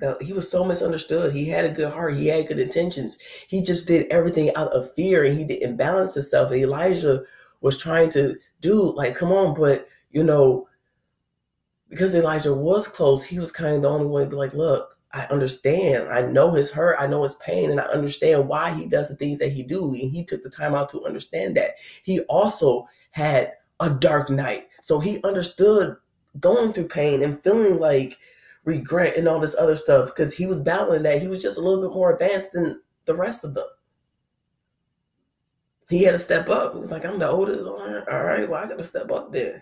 Now, he was so misunderstood. He had a good heart. He had good intentions. He just did everything out of fear, and he didn't balance himself. And Elijah was trying to do, like, come on, but, because Elijah was close, he was kind of the only one to be like, look, I understand. I know his hurt. I know his pain, and I understand why he does the things that he do. And he took the time out to understand that. He also had a dark night. So he understood going through pain and feeling like regret and all this other stuff because he was battling that. He was just a little bit more advanced than the rest of them. He had to step up. He was like, I'm the oldest. All right, well, I got to step up then.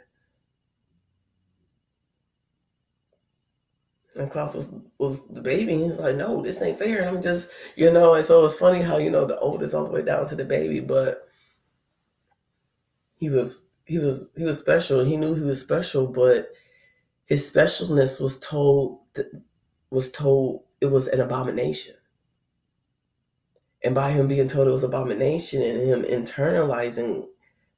And Klaus was the baby. And he was like, no, this ain't fair. And I'm just, and so it's funny how, the oldest all the way down to the baby, but he was special. He knew he was special, but his specialness was told it was an abomination. And by him being told it was abomination and him internalizing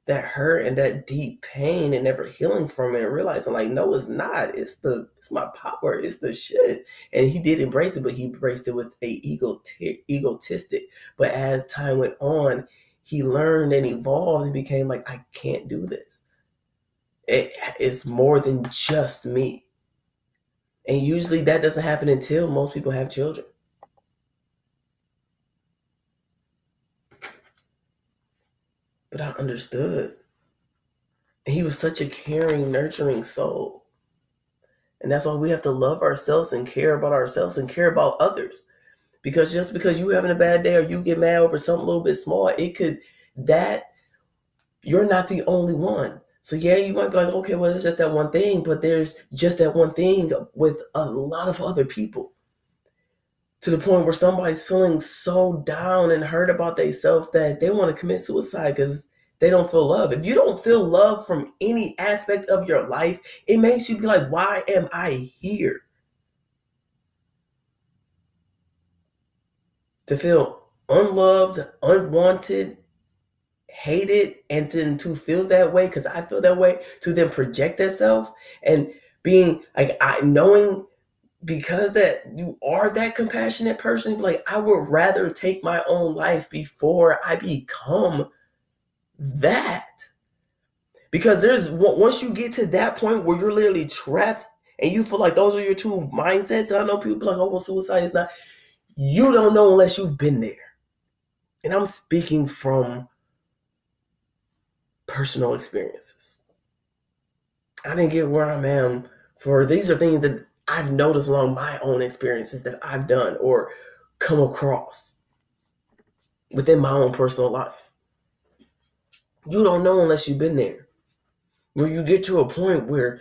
that hurt and that deep pain and never healing from it and realizing like, no, it's not. It's my power. It's the shit. And he did embrace it, but he embraced it with a egotistic. But as time went on, he learned and evolved and became like, I can't do this. It's more than just me. And usually that doesn't happen until most people have children. But I understood. And he was such a caring, nurturing soul. And that's why we have to love ourselves and care about ourselves and care about others. Because just because you're having a bad day or you get mad over something a little bit small, you're not the only one. So yeah, you might be like, okay, well, it's just that one thing, but there's just that one thing with a lot of other people. To the point where somebody's feeling so down and hurt about themselves that they want to commit suicide because they don't feel love. If you don't feel love from any aspect of your life, it makes you be like, why am I here? To feel unloved, unwanted, hated, and then to feel that way, because I feel that way, to then project that self and being like, knowing because that you are that compassionate person, like I would rather take my own life before I become that. Because once you get to that point where you're literally trapped and you feel like those are your two mindsets, and I know people like, oh, well, suicide is not, you don't know unless you've been there. And I'm speaking from personal experiences. I didn't get where I am these are things that I've noticed along my own experiences that I've done or come across within my own personal life. You don't know unless you've been there. Where you get to a point where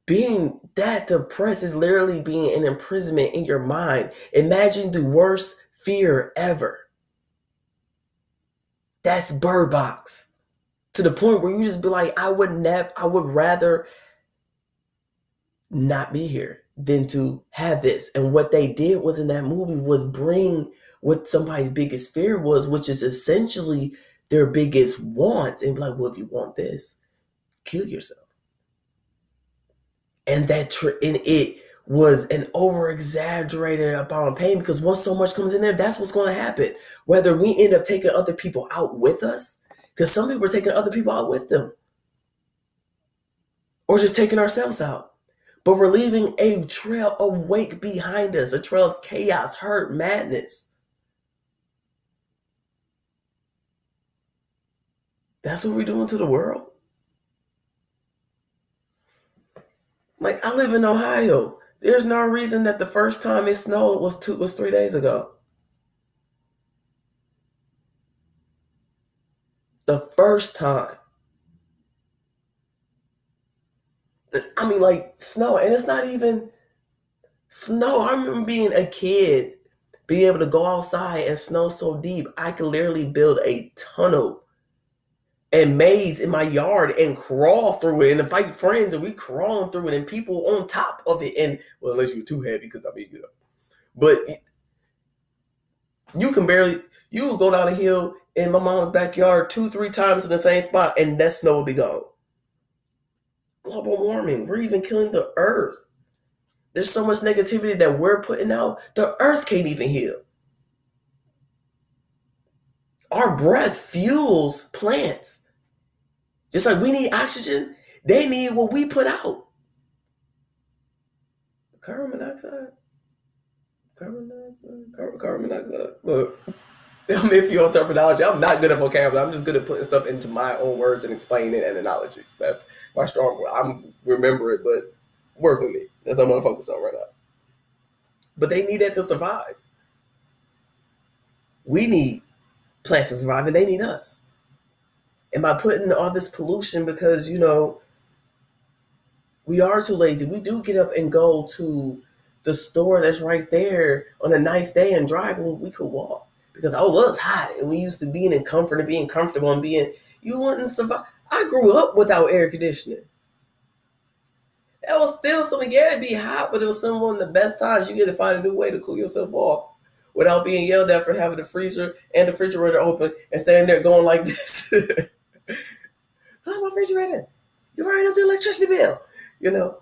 being that depressed is literally being an imprisonment in your mind. Imagine the worst fear ever. That's Bird Box. To the point where you just be like, I would rather not be here than to have this. And what they did was in that movie was bring what somebody's biggest fear was, which is essentially their biggest want, and be like, well, if you want this, kill yourself. And it was an over-exaggerated amount of pain, because once so much comes in there, that's what's going to happen. Whether we end up taking other people out with us, because some people are taking other people out with them, or just taking ourselves out. But we're leaving a trail of wake behind us, a trail of chaos, hurt, madness. That's what we're doing to the world. Like, I live in Ohio. There's no reason that the first time it snowed was 3 days ago. The first time. I mean, like snow, and it's not even snow. I remember being a kid, being able to go outside and snow so deep, I could literally build a tunnel and maze in my yard and crawl through it and invite friends, and we crawling through it and people on top of it. And well, unless you're too heavy, because I mean, but you can barely. You will go down a hill in my mom's backyard 2-3 times in the same spot, and that snow will be gone. Global warming. We're even killing the earth. There's so much negativity that we're putting out. The earth can't even heal. Our breath fuels plants. Just like we need oxygen, they need what we put out. Carbon monoxide. Carbon monoxide. Look, I'm iffy on terminology. I'm not good at vocabulary. I'm just good at putting stuff into my own words and explaining it and analogies. That's my strong point. I'm remember it, but work with me. That's what I'm going to focus on right now. But they need that to survive. We need plants to survive, and they need us. And by putting all this pollution, because, you know, we are too lazy. We do get up and go to the store that's right there on a nice day and drive when we could walk. Because I was hot, and we used to being in comfort and being comfortable and being, you wouldn't survive. I grew up without air conditioning. That was still something, yeah, it'd be hot, but it was some one of the best times. You get to find a new way to cool yourself off without being yelled at for having the freezer and the refrigerator open and standing there going like this. Oh, my refrigerator. You're running up the electricity bill. You know.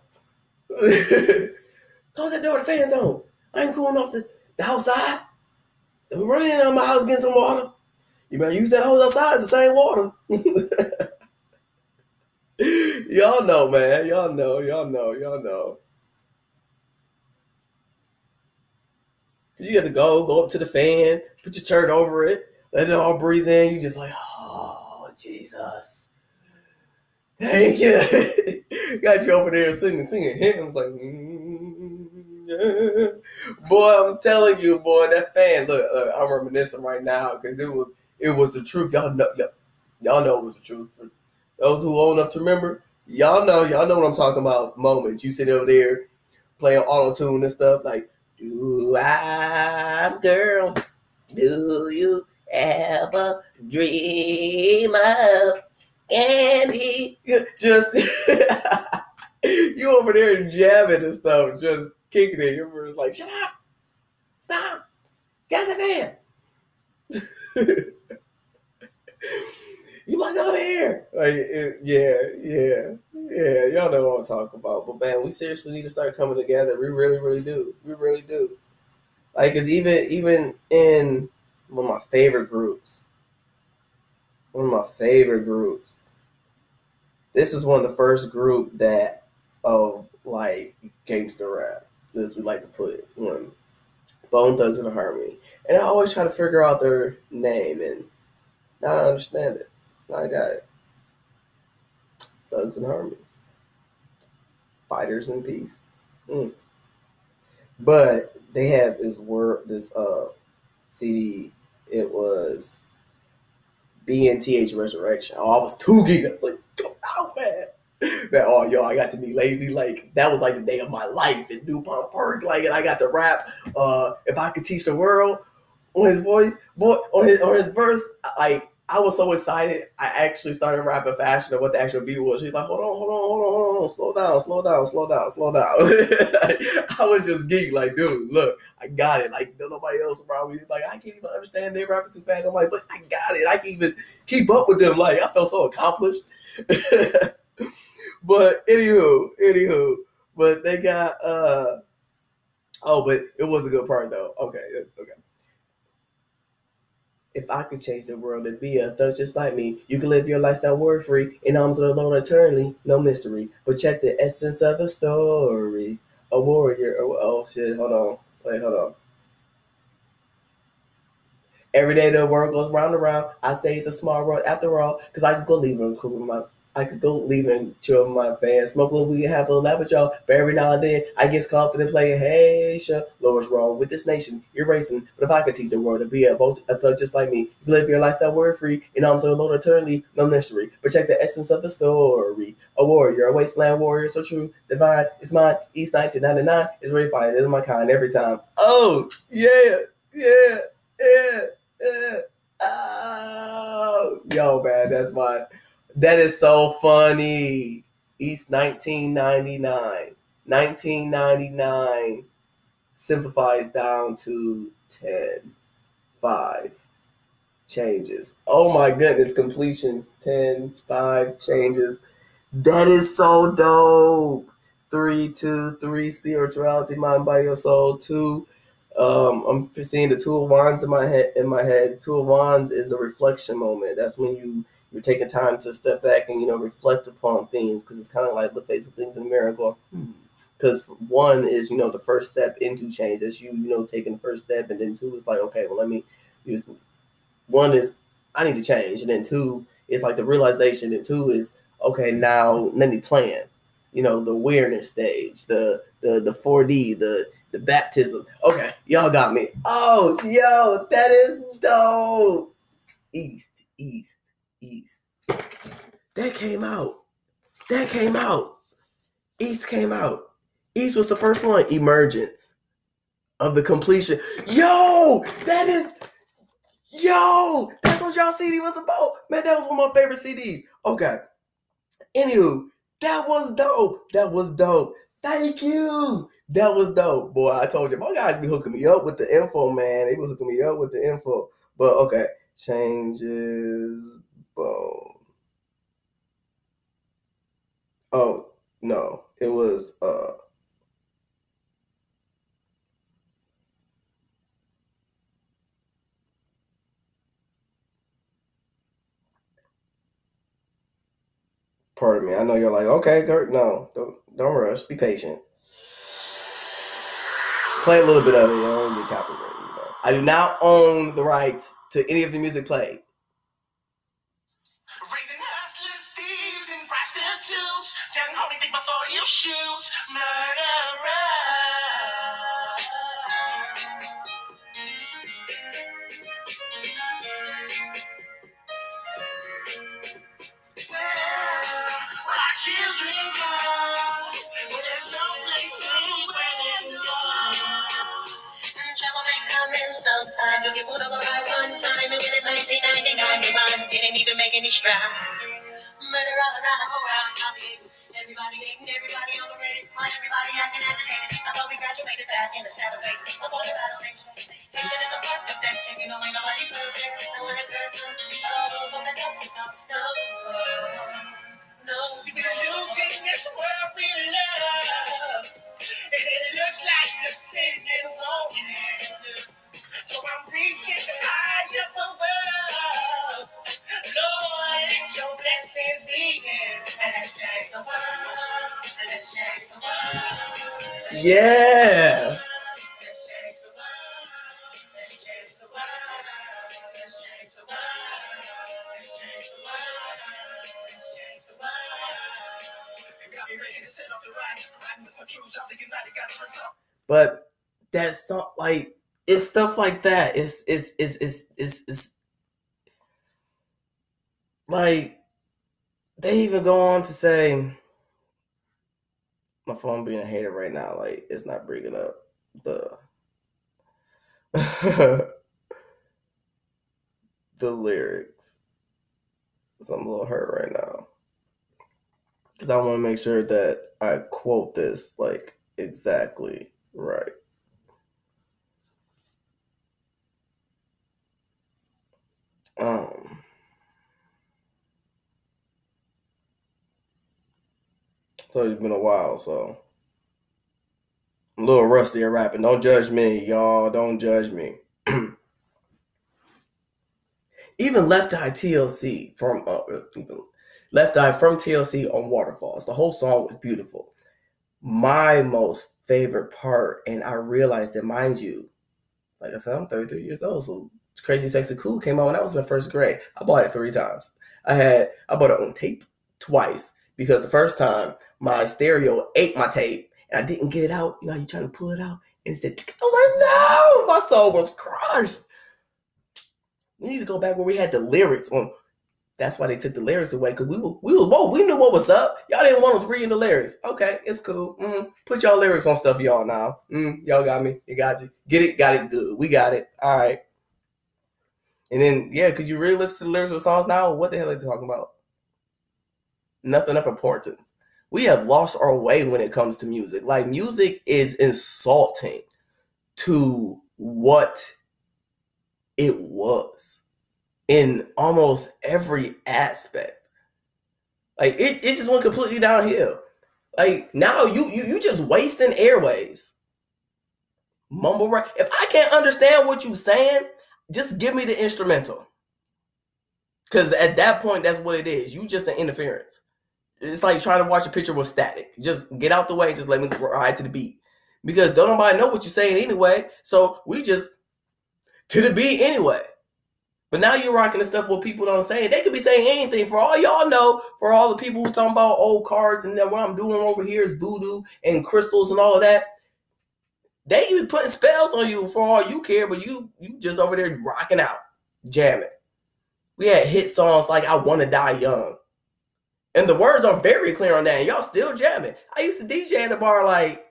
Close that door, the fan's on. I ain't cooling off the outside. If I'm running out of my house getting some water, you better use that hose outside. It's the same water. Y'all know, man. Y'all know. You got to go up to the fan, put your shirt over it, let it all breathe in. You just like, oh, Jesus. Thank you. Got you over there singing hymns like, yeah. Boy, I'm telling you, boy, that fan. Look, I'm reminiscing right now because it was the truth. Y'all know it was the truth. For those who old enough to remember, y'all know what I'm talking about. Moments you sit over there playing auto tune and stuff like, do I, girl? Do you ever dream of candy? Just you over there jamming and stuff, just kicking it. You're just like, shut up, stop, get out the fan. You like out of here? Like, yeah. Y'all know what I'm talking about. But man, we seriously need to start coming together. We really, really do. We really do. Like, cause even in one of my favorite groups. This is one of the first group that of like gangster rap, as we like to put it, when Bone Thugs and Harmony. And I always try to figure out their name, and now I understand it. Now I got it. Thugs and Harmony. Fighters in Peace. But they have this CD. It was BNTH Resurrection. Oh, I was too geeked. I was like, come out, man. Man, oh, yo, I got to be lazy. Like, that was like the day of my life in DuPont Park. Like, and I got to rap If I Could Teach the World on his voice, boy, on his verse. Like, I was so excited. I actually started rapping faster than what the actual beat was. She's like, hold on. Slow down. I was just geeked. Like, dude, look, I got it. Like, there's nobody else around me. Like, I can't even understand they rapping too fast. I'm like, but I got it. I can even keep up with them. Like, I felt so accomplished. But anywho, but they got but it was a good part though. Okay. If I could change the world and be a thug just like me, you can live your lifestyle worry-free in arms of the Lord eternally, no mystery. But check the essence of the story. A warrior. Oh shit, hold on. Every day the world goes round and round. I say it's a small world after all, because I can go leave and cool my I could go leave and chill with my fans, smoke a little weed, have a little laugh with y'all. But every now and then, I get caught up in playing, hey, sure, Lord's wrong with this nation. You're racing. But if I could teach the world to be a thug just like me, you can live your lifestyle word free. And I'm so Lord eternally, no mystery. But check the essence of the story. A warrior, a wasteland warrior, so true. Divine is mine. East 1999 is very fine. It is my kind every time. Oh, yeah, yeah, yeah, yeah. Oh, yo, man, that is so funny. East 1999. 1999 simplifies down to 10. 5 changes. Oh my goodness, completions. 10, 5 changes. That is so dope. 3, 2, 3, spirituality, mind, body, or soul. 2, I'm seeing the Two of Wands in my head. Two of Wands is a reflection moment. That's when you're taking time to step back and reflect upon things, because it's kind of like look face of things in the mirror and go, because 1 is the first step into change. That's taking the first step, and then 2 is like, okay, well, let me use. 1 is I need to change, and then 2 is like the realization, and 2 is okay, now let me plan. The awareness stage, the 4D, the baptism. Okay, y'all got me. Oh, yo, that is dope. East. That came out. East came out. East was the first one. Emergence of the completion. Yo, that's what y'all CD was about. Man, that was one of my favorite CDs. Okay. Anywho, that was dope. Thank you. That was dope. Boy, I told you, my guys be hooking me up with the info, man. They be hooking me up with the info. But okay. Changes. Boom. Oh, no. It was pardon me. I know you're like, okay, Gert, no, don't rush. Be patient. Play a little bit of it. You don't get copyrighted. I do not own the rights to any of the music played. Raising hustlers, thieves, and prostitutes. Young homie, think before you shoot. Murderer. Well, our children gone. Well, there's no place anywhere they go. Trouble may come in sometimes. You get pulled over by one time, and when in 1999, your mind didn't even make any strides. Murder all around the whole world, complicated. Everybody hating, everybody overrated. Why everybody acting agitated? I thought we graduated back in the satellite. Before the battle station. Nation is a perfect thing. If you know ain't nobody perfect. No one occurred to those on the no. See, we're losing this world we love. And it looks like the singing won't end. So I'm reaching higher above. Lord, let your blessings begin. And let's change the world. And let's change the world. Yeah. Let's change the world. Let's change the world. Let's change the world. Let's change the world. Let's change the world. You got me ready to set up the right. Riding with my troops, how they united, got the result. But that song, like, it's stuff like that. It's like, they even go on to say, my phone being a hater right now, like, it's not bringing up the the lyrics. So I'm a little hurt right now, because I want to make sure that I quote this like exactly right. So it's been a while, so I'm a little rusty at rapping. Don't judge me, y'all. Don't judge me. Even Left Eye TLC from Left Eye from TLC on Waterfalls. The whole song was beautiful. My most favorite part, and I realized that, mind you, like I said, I'm 33 years old, so Crazy Sexy Cool came out when I was in the first grade. I bought it 3 times. I bought it on tape twice because the first time my stereo ate my tape and I didn't get it out. You know, you trying to pull it out and it said, I was like, no, my soul was crushed. We need to go back where we had the lyrics on. That's why they took the lyrics away because we knew what was up. Y'all didn't want us reading the lyrics. Okay, it's cool. Put y'all lyrics on stuff, y'all now. Y'all got me. You got you. Get it, got it, good. We got it. All right. And then, yeah, could you really listen to the lyrics of songs now? What the hell are they talking about? Nothing of importance. We have lost our way when it comes to music. Like, music is insulting to what it was in almost every aspect. Like, it just went completely downhill. Like, now you just wasting airwaves. Mumble rap. If I can't understand what you're saying, just give me the instrumental. Because at that point, that's what it is. You just an interference. It's like trying to watch a picture with static. Just get out the way. Just let me ride to the beat. Because don't nobody know what you're saying anyway. So we just to the beat anyway. But now you're rocking the stuff what people don't say. They could be saying anything. For all y'all know, for all the people who talking about old cards and then what I'm doing over here is voodoo and crystals and all of that. They be putting spells on you for all you care, but you just over there rocking out, jamming. We had hit songs like I Wanna Die Young. And the words are very clear on that, and y'all still jamming. I used to DJ at the bar like,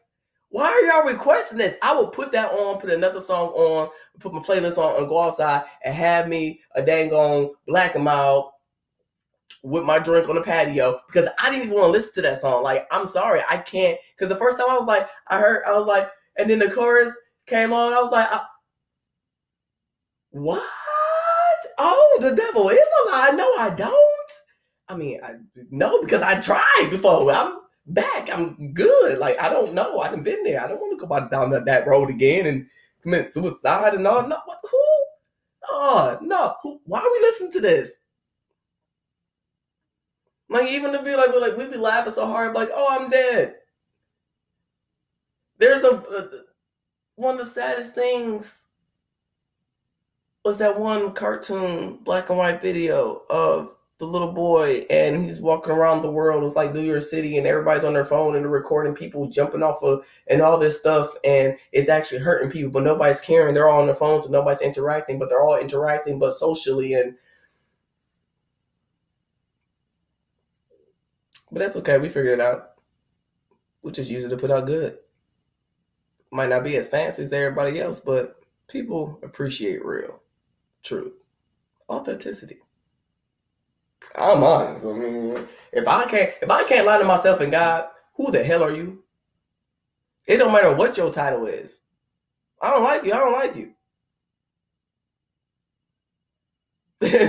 why are y'all requesting this? I would put that on, put another song on, put my playlist on, and go outside and have me a dang on Black and Mild with my drink on the patio because I didn't even want to listen to that song. Like, I'm sorry, I can't. Because the first time I was like, I was like, and then the chorus came on, I was like, what? Oh, the devil is a lie. No, I don't. I mean, no, because I tried before. I'm back. I'm good. Like, I don't know. I haven't been there. I don't want to go down that road again and commit suicide and all. No, what? Who? Oh, no. Who? Why are we listening to this? Like, even to be like, we be laughing so hard, like, oh, I'm dead. There's one of the saddest things was that one cartoon black and white video of the little boy and he's walking around the world. It's like New York City and everybody's on their phone and they're recording people jumping off of and all this stuff and it's actually hurting people, but nobody's caring. They're all on their phones and nobody's interacting, but they're all interacting but socially. But that's okay. We figured it out. We just use it to put out good. Might not be as fancy as everybody else, but people appreciate real, truth, authenticity. I'm honest. I mean, if I can't lie to myself and God, who the hell are you? It don't matter what your title is. I don't like you. I don't like you.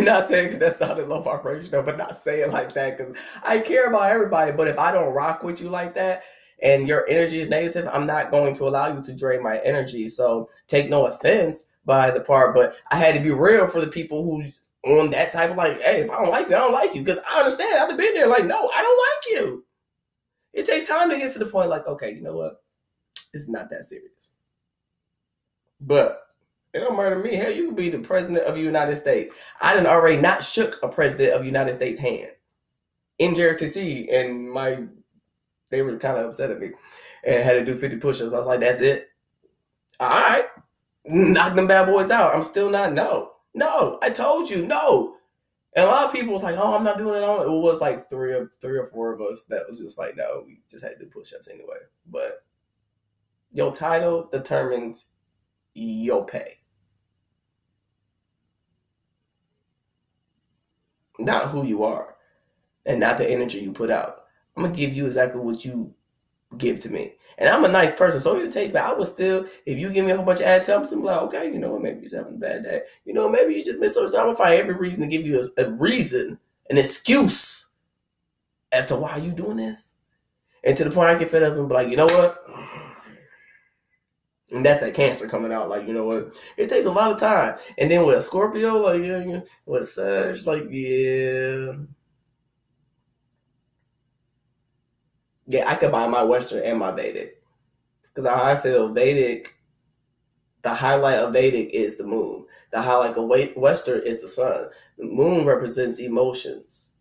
Not saying because that sounded low vibrational, but not saying like that because I care about everybody. But if I don't rock with you like that and your energy is negative, I'm not going to allow you to drain my energy. So take no offense by the part, but I had to be real for the people who on that type of like, hey, if I don't like you, I don't like you. Because I understand. I've been there like, no, I don't like you. It takes time to get to the point like, okay, you know what? It's not that serious. But it don't matter to me. Hell, you could be the president of the United States. I done already not shook a president of the United States' hand in JRTC, and they were kind of upset at me and had to do 50 push-ups. I was like, that's it? All right. Knock them bad boys out. I'm still not, no, I told you, no. And a lot of people was like, oh, I'm not doing it. It was like three or four of us that was just like, no, we just had to do push-ups anyway. But your title determines your pay. Not who you are and not the energy you put out. I'm going to give you exactly what you give to me. And I'm a nice person, so if it takes me, I would still, if you give me a whole bunch of ad temps, I'm like, okay, you know what, maybe you're just having a bad day. You know, maybe you just misunderstood. I'm going to find every reason to give you a reason, an excuse as to why you doing this. And to the point I get fed up and be like, you know what? And that's that Cancer coming out. Like, you know what? It takes a lot of time. And then with a Scorpio, like, yeah, with a Sag, like, yeah. Yeah, I could buy my Western and my Vedic. Because I feel Vedic, the highlight of Vedic is the moon. The highlight of Western is the sun. The moon represents emotions.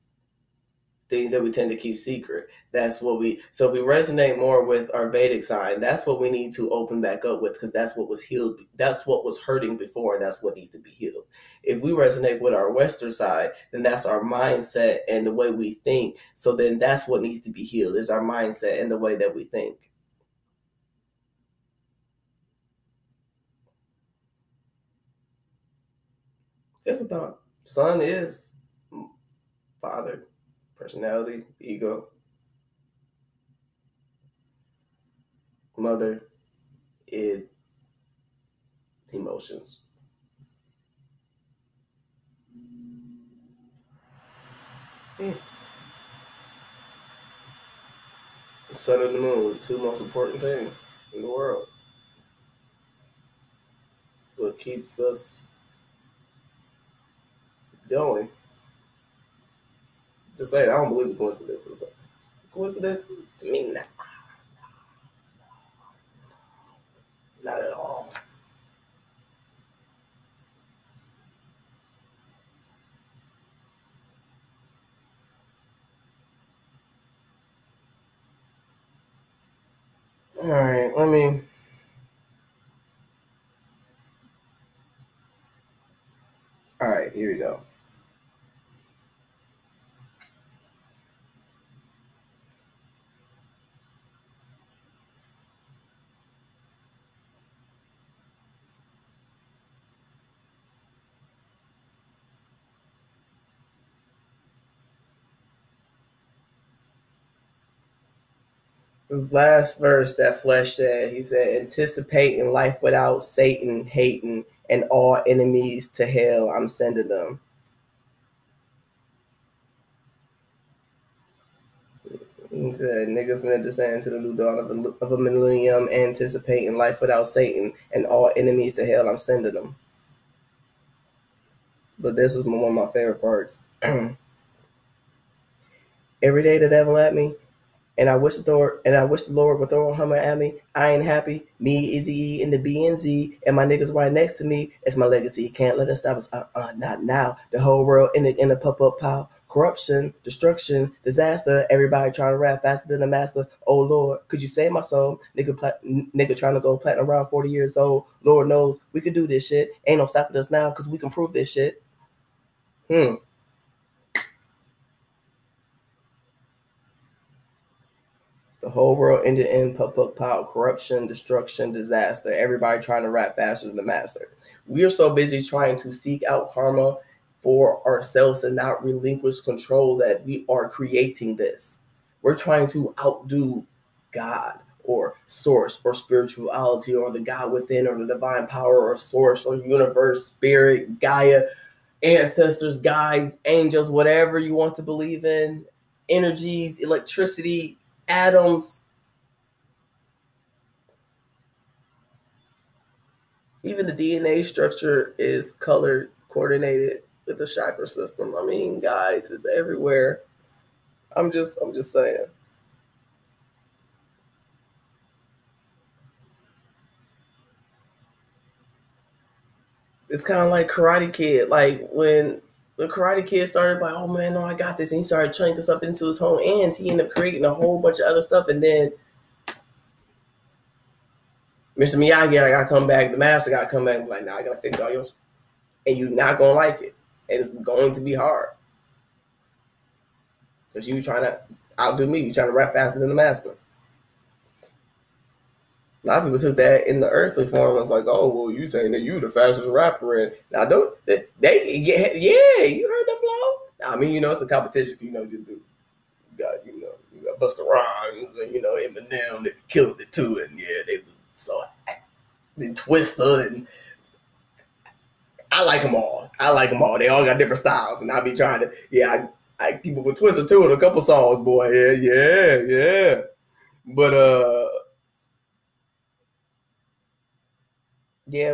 things that we tend to keep secret. That's what so if we resonate more with our Vedic side, that's what we need to open back up with, because that's what was healed. That's what was hurting before, and that's what needs to be healed. If we resonate with our Western side, then that's our mindset and the way we think. So then that's what needs to be healed, is our mindset and the way that we think. Just a thought. Sun is father, personality, ego. Mother, id, emotions. Sun and the moon, the two most important things in the world. What keeps us going. Just saying, I don't believe in coincidences. Coincidence? To me, nah. Not at all. All right, let me. All right, here we go. The last verse that Flesh said, he said, anticipating life without Satan hating, and all enemies to hell, I'm sending them. He said, nigga finna descend to the new dawn of a millennium, anticipating life without Satan, and all enemies to hell, I'm sending them. But this is one of my favorite parts. Every day the devil at me, and I wish the Lord would throw a hammer at me. I ain't happy. Me, Izzy, and the BNZ, and my niggas right next to me. It's my legacy. Can't let it stop us. Not now. The whole world in the pop-up pile. Corruption, destruction, disaster. Everybody trying to rap faster than the master. Oh Lord, could you save my soul? Nigga trying to go platinum around 40 years old. Lord knows we could do this shit. Ain't no stopping us now, because we can prove this shit. The whole world ended in power, corruption, destruction, disaster. Everybody trying to rap faster than the master. We are so busy trying to seek out karma for ourselves and not relinquish control that we are creating this. We're trying to outdo God or source or spirituality or the God within or the divine power or source or universe, spirit, Gaia, ancestors, guides, angels, whatever you want to believe in, energies, electricity, atoms, even the DNA structure is colored, coordinated with the chakra system. I mean, guys, it's everywhere. I'm just saying. It's kind of like Karate Kid. Like when the Karate Kid started by, oh man, no, I got this, and he started chunking stuff into his own ends. He ended up creating a whole bunch of other stuff, and then Mr. Miyagi got to come back. The master got to come back and be like, nah, I got to fix all yours. And you're not going to like it. And it's going to be hard. Because you trying to outdo me. You trying to rap faster than the master. A lot of people took that in the earthly form and was like, oh, well, you saying that you the fastest rapper. And now, don't yeah, you heard the flow? I mean, you know, it's a competition. You know, you got Busta Rhymes and, Eminem that killed it too. And yeah, they was so Twista, and I like them all. They all got different styles, and I be trying to, I keep up with Twista too in a couple songs, boy. Yeah. But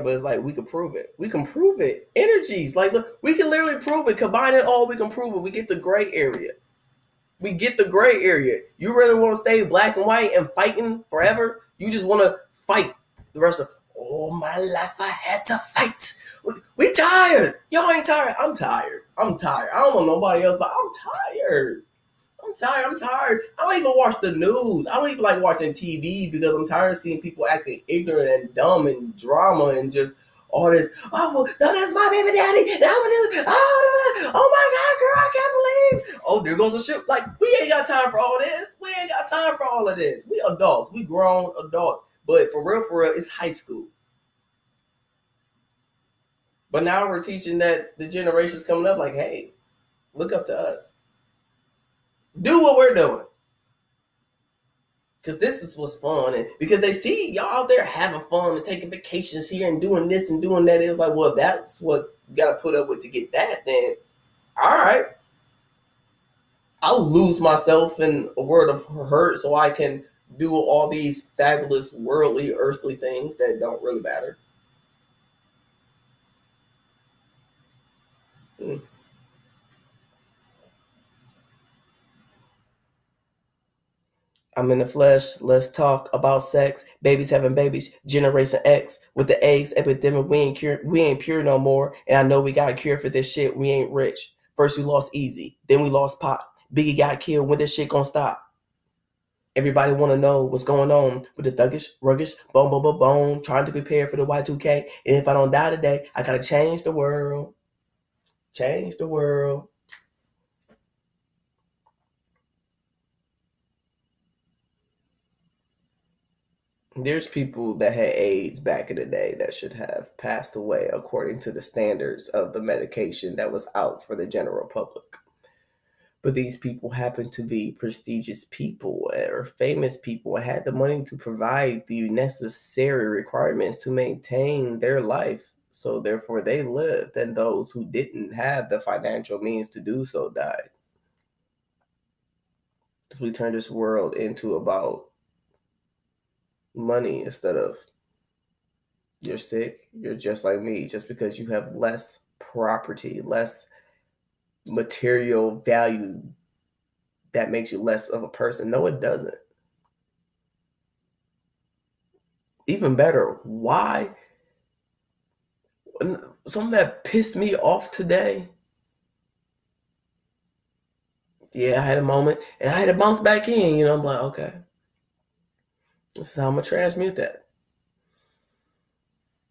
but it's like we can prove it. We can prove it. Energies, like look, we can literally prove it. Combine it all, we can prove it. We get the gray area. You really want to stay black and white and fighting forever? You just want to fight the rest of all my life. I had to fight. We tired. Y'all ain't tired. I'm tired. I don't want nobody else, but I'm tired. I'm tired. I'm tired. I don't even watch the news. I don't even like watching TV because I'm tired of seeing people acting ignorant and dumb and drama and just all this. Oh, well, no, that's my baby daddy. Oh my God, girl, I can't believe. Oh, there goes the ship. Like, we ain't got time for all this. We ain't got time for all of this. We adults. We grown adults. But for real, it's high school. But now we're teaching that the generations coming up, like, hey, look up to us. Do what we're doing. Because this is what's fun. And because they see y'all out there having fun and taking vacations here and doing this and doing that. It's like, well, that's what you got to put up with to get that. Then, all right. I'll lose myself in a world of hurt so I can do all these fabulous worldly, earthly things that don't really matter. I'm in the flesh. Let's talk about sex. Babies having babies. Generation X with the AIDS epidemic. We ain't pure no more. And I know we got a cure for this shit. We ain't rich. First we lost Easy. Then we lost Pop. Biggie got killed. When this shit gonna stop? Everybody want to know what's going on with the thuggish, ruggish, bone, trying to prepare for the Y2K. And if I don't die today, I gotta change the world. Change the world. There's people that had AIDS back in the day that should have passed away according to the standards of the medication that was out for the general public. But these people happen to be prestigious people or famous people and had the money to provide the necessary requirements to maintain their life. So therefore they lived, and those who didn't have the financial means to do so died. Because we turned this world into about money instead of you're sick, you're just like me. Just because you have less property, less material value, that makes you less of a person. No, it doesn't. Even better, why? Something that pissed me off today. Yeah, I had a moment and I had to bounce back in. I'm like, okay, this is how I'm gonna transmute that.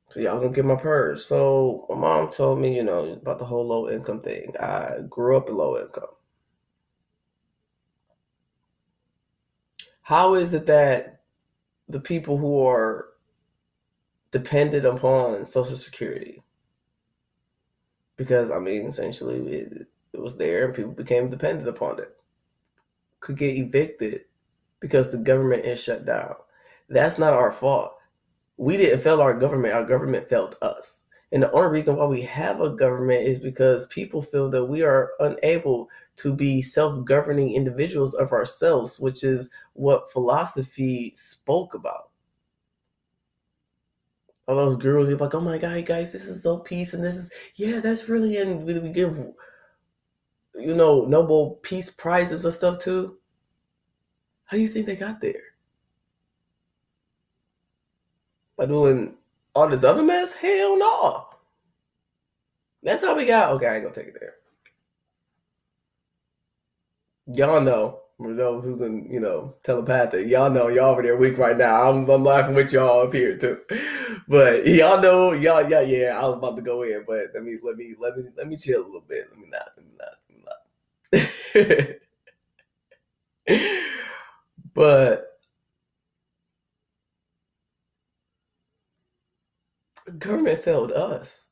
So y'all gonna get my purse. So my mom told me, about the whole low income thing. I grew up in low income. How is it that the people who are dependent upon Social Security, because essentially it was there and people became dependent upon it, could get evicted because the government is shut down? That's not our fault. We didn't fail our government failed us. And the only reason why we have a government is because people feel that we are unable to be self-governing individuals of ourselves, which is what philosophy spoke about. All those gurus, you're like, oh my God, guys, this is so peace, and this is, yeah, that's really, and we give, Nobel Peace Prizes and stuff too. How do you think they got there? By doing all this other mess? Hell no. That's how we got. Okay, I ain't gonna take it there. Y'all know who can, telepathic. Y'all know y'all over there weak right now. I'm laughing with y'all up here too. But y'all know, yeah. I was about to go in, but let me chill a little bit. Let me not. But government failed us.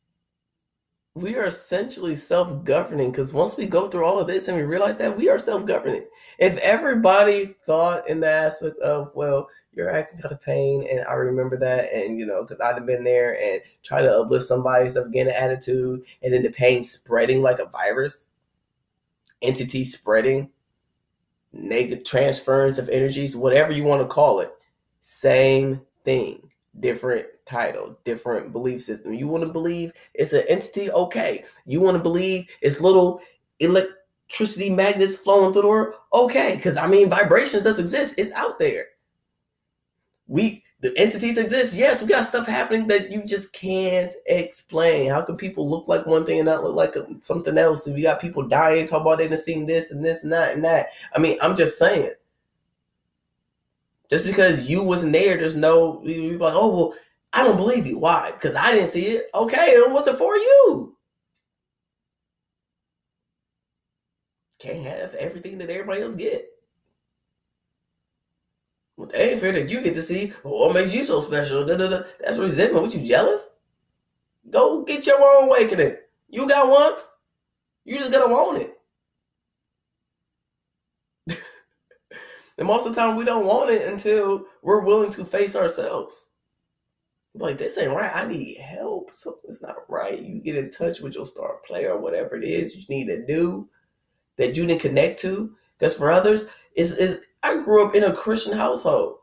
We are essentially self-governing, because once we go through all of this and we realize that we are self-governing, if everybody thought in the aspect of, well, you're acting out of pain, and I remember that, and because I'd have been there and try to uplift somebody, so again, an attitude, and then the pain spreading like a virus, entity spreading, negative transference of energies, whatever you want to call it, same thing. Different title, different belief system. You want to believe it's an entity? Okay. You want to believe it's little electricity magnets flowing through the world? Okay. Because vibrations does exist. It's out there. The The entities exist. Yes, we got stuff happening that you just can't explain. How can people look like one thing and not look like something else? And we got people dying, talking about they done seen this and this and that and that. I mean, I'm just saying. Just because you wasn't there, there's no, you're like, oh, well, I don't believe you. Why? Because I didn't see it. Okay, then what's it for you? Can't have everything that everybody else get. Well, they ain't fair that you get to see. Well, what makes you so special? Da, da, da. That's resentment. What, you jealous? Go get your own awakening. You got one. You just gotta want it. And most of the time, we don't want it until we're willing to face ourselves. Like, this ain't right. I need help. Something's not right. You get in touch with your star player or whatever it is you need to do that you didn't connect to. Because for others, I grew up in a Christian household.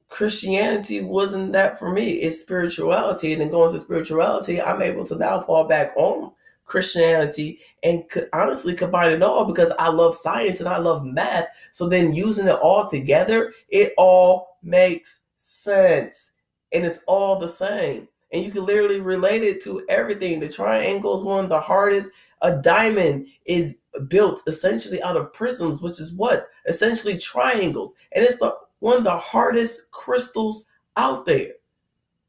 Christianity wasn't that for me. It's spirituality. And then going to spirituality, I'm able to now fall back on Christianity and honestly combine it all because I love science and I love math. So then using it all together, it all makes sense. And it's all the same. And you can literally relate it to everything. The triangle is one of the hardest. A diamond is built essentially out of prisms, which is what? Essentially triangles. And it's one of the hardest crystals out there.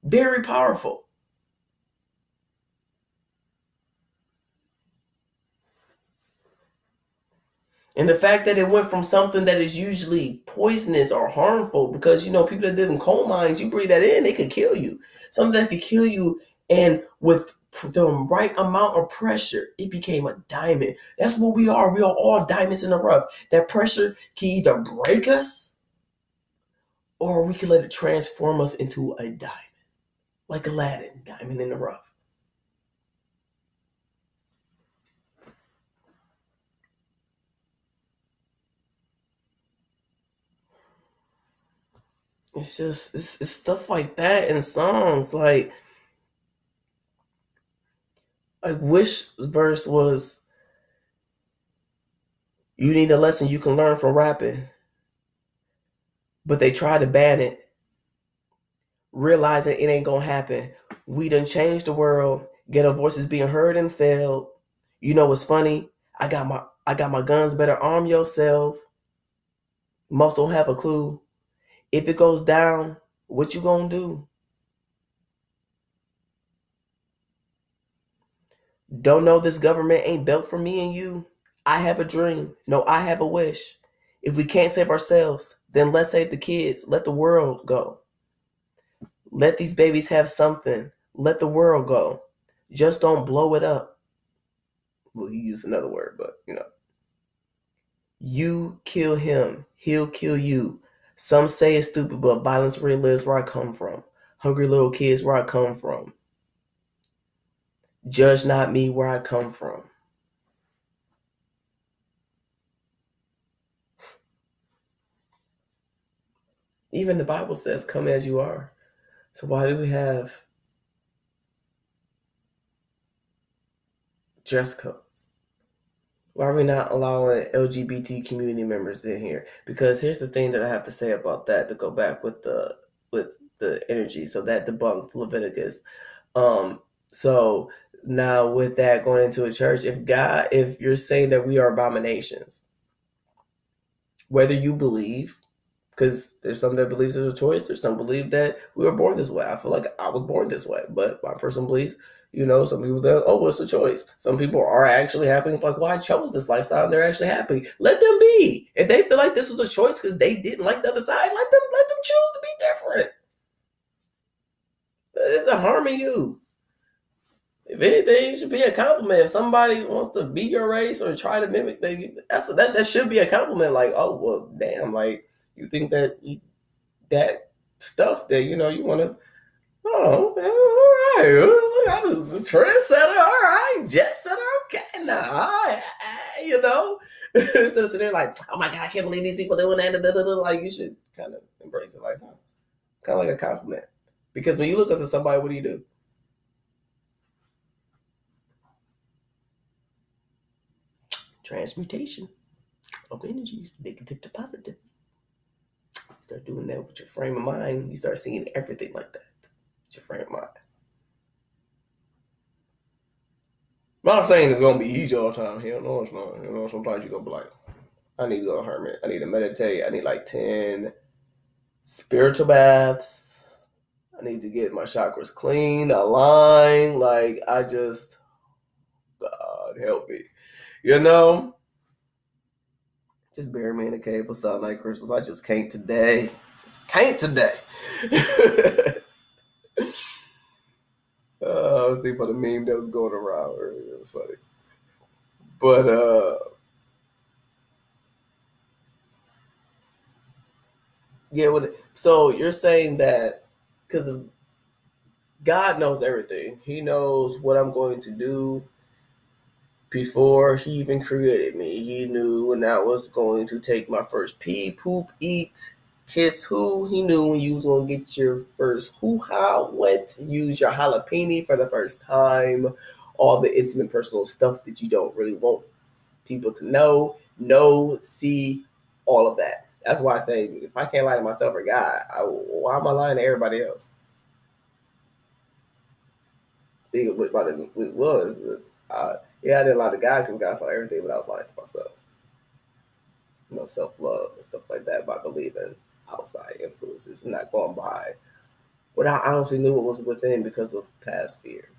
Very powerful. And the fact that it went from something that is usually poisonous or harmful, because, you know, people that live in coal mines, you breathe that in, they could kill you. Something that could kill you, and with the right amount of pressure, it became a diamond. That's what we are. We are all diamonds in the rough. That pressure can either break us or we can let it transform us into a diamond. Like Aladdin, diamond in the rough. It's just, it's stuff like that in songs. Like Wish verse was, you need a lesson you can learn from rapping. But they try to ban it, realizing it ain't gonna happen. We done changed the world. Get our voices being heard and failed. You know what's funny? I got my guns, better arm yourself. Most don't have a clue. If it goes down, what you gonna do? Don't know this government ain't built for me and you? I have a dream. No, I have a wish. If we can't save ourselves, then let's save the kids. Let the world go. Let these babies have something. Let the world go. Just don't blow it up. Well, he used another word, but you know. You kill him, he'll kill you. Some say it's stupid, but violence really lives where I come from. Hungry little kids where I come from. Judge not me where I come from. Even the Bible says, come as you are. So why do we have dress codes? Why are we not allowing LGBT community members in here? Because here's the thing that I have to say about that, to go back with the energy. So that debunked Leviticus. So now with that, going into a church, if you're saying that we are abominations, whether you believe, because there's some that believes there's a choice, there's some believe that we were born this way. I feel like I was born this way, but my personal beliefs, you know, some people that, oh, it's a choice. Some people are actually happy, like, well, I chose this lifestyle and they're actually happy. Let them be. If they feel like this was a choice because they didn't like the other side, let them choose to be different. But it's a harming you. If anything, it should be a compliment. If somebody wants to be your race or try to mimic, that should be a compliment. Like, oh, well, damn, like, you think that that stuff that, you know, you want to, oh, all right, I'm a trendsetter, all right, jet setter, okay, now, all right, you know, instead of sitting there like, oh my God, I can't believe these people doing that, like, you should kind of embrace it like, kind of like a compliment. Because when you look up to somebody, what do? Transmutation of energies, negative to positive. start doing that with your frame of mind, you start seeing everything like that. With your frame of mind. I'm not saying it's gonna be easy all the time. Hell no, it's not. Sometimes you're gonna be like, I need to go to hermit. I need to meditate. I need like 10 spiritual baths. I need to get my chakras clean, aligned. Like, God help me. You know? Just bury me in a cave with sunlight crystals. I just can't today. Just can't today. I was thinking about a meme that was going around earlier. It was funny. But, yeah, so you're saying that because of God knows everything. He knows what I'm going to do before he even created me. He knew when I was going to take my first pee, poop, eat, kiss who. He knew when you was going to get your first hoo-ha wet, use your jalapeno for the first time, all the intimate personal stuff that you don't really want people to know, see, all of that. That's why I say if I can't lie to myself or God, why am I lying to everybody else? Think what it was. Yeah, I didn't lie to God because God saw everything, but I was lying to myself. Self-love and stuff like that by believing outside influences and not going by what I honestly knew it was within because of past fear.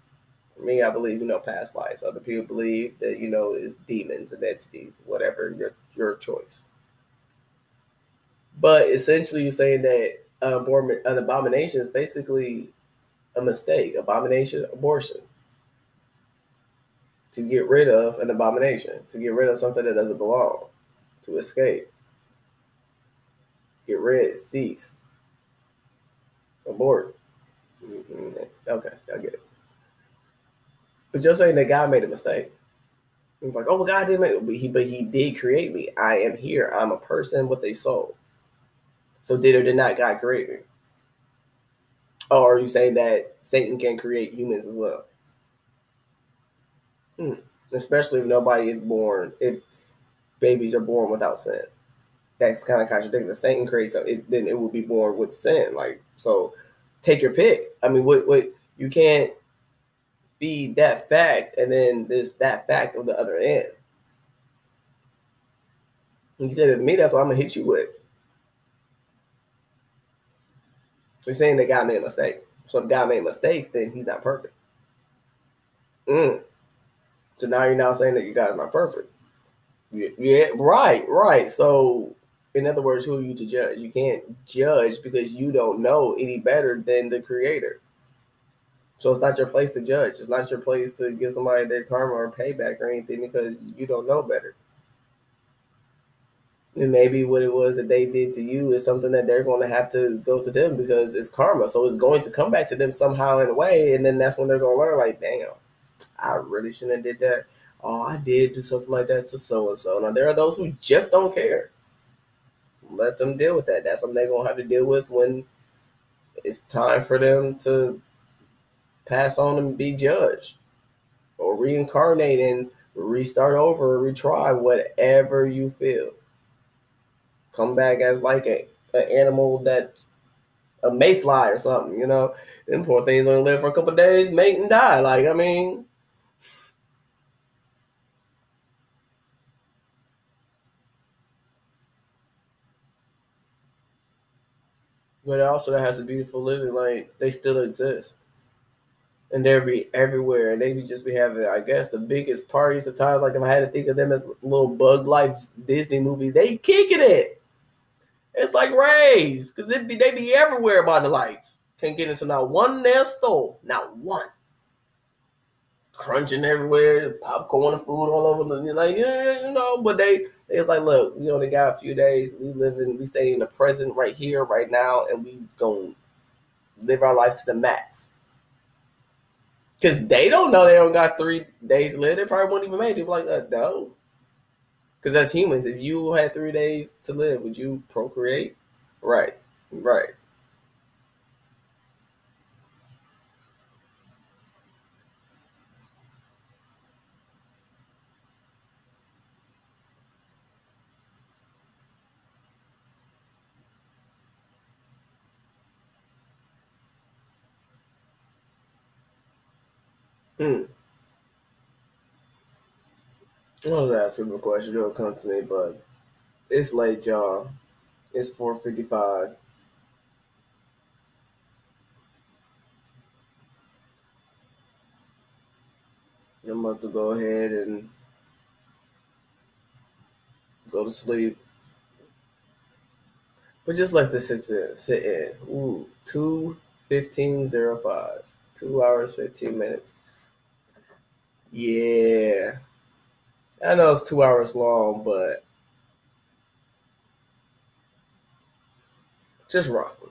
For me, I believe, past lives. Other people believe that, is demons and entities, whatever your choice. But essentially, you're saying that an abomination is basically a mistake. Abomination, abortion. To get rid of an abomination, to get rid of something that doesn't belong, to escape, get rid, cease, abort. Okay, I get it. But you're saying that God made a mistake. He's like, oh, well, God didn't make it, but he did create me. I am here. I'm a person with a soul. So did or did not God create me? Oh, are you saying that Satan can create humans as well? Especially if nobody is born, if babies are born without sin. That's kind of contradicting. The Satan creates then it would be born with sin. Like, so take your pick. I mean, what you can't feed that fact and then that fact on the other end. And you said to me, that's what I'm gonna hit you with. We're saying that God made a mistake. So if God made mistakes, then he's not perfect. So now you're now saying that you guys not perfect. Yeah, right. So in other words, who are you to judge? You can't judge because you don't know any better than the creator. So it's not your place to judge. It's not your place to give somebody their karma or payback or anything because you don't know better. And maybe what it was that they did to you is something that they're going to have to go to them because it's karma. So it's going to come back to them somehow in a way. And then that's when they're going to learn, like, damn, I really shouldn't have did that. Oh, I did do something like that to so-and-so. Now, there are those who just don't care. Let them deal with that. That's something they're going to have to deal with when it's time for them to pass on and be judged or reincarnate and restart over or retry whatever you feel. Come back as like an animal that a mayfly or something, Them poor things only live for a couple of days, mate, and die. Like, I mean, but also that has a beautiful living. Like, they still exist. And they'll be everywhere, and they just be having, I guess, the biggest parties at times. Like, if I had to think of them as little bug life Disney movies, they kicking it. It's like rays, because they be everywhere by the lights. Can't get into not one in their store, not one. Crunching everywhere, popcorn and food all over the, like, but it's like, look, we only got a few days. We stay in the present right here, right now, and we gonna live our lives to the max. Because they don't know they don't got 3 days to live. They probably won't even make it. They'll be like, no. Because as humans, if you had 3 days to live, would you procreate? Right. Hmm. I was asking a question. It'll come to me, but it's late, y'all. It's 4:55. I'm about to go ahead and go to sleep. But just let this sit in. Ooh, 2:15:05. 2 hours, 15 minutes. Yeah. I know it's 2 hours long, but just rock.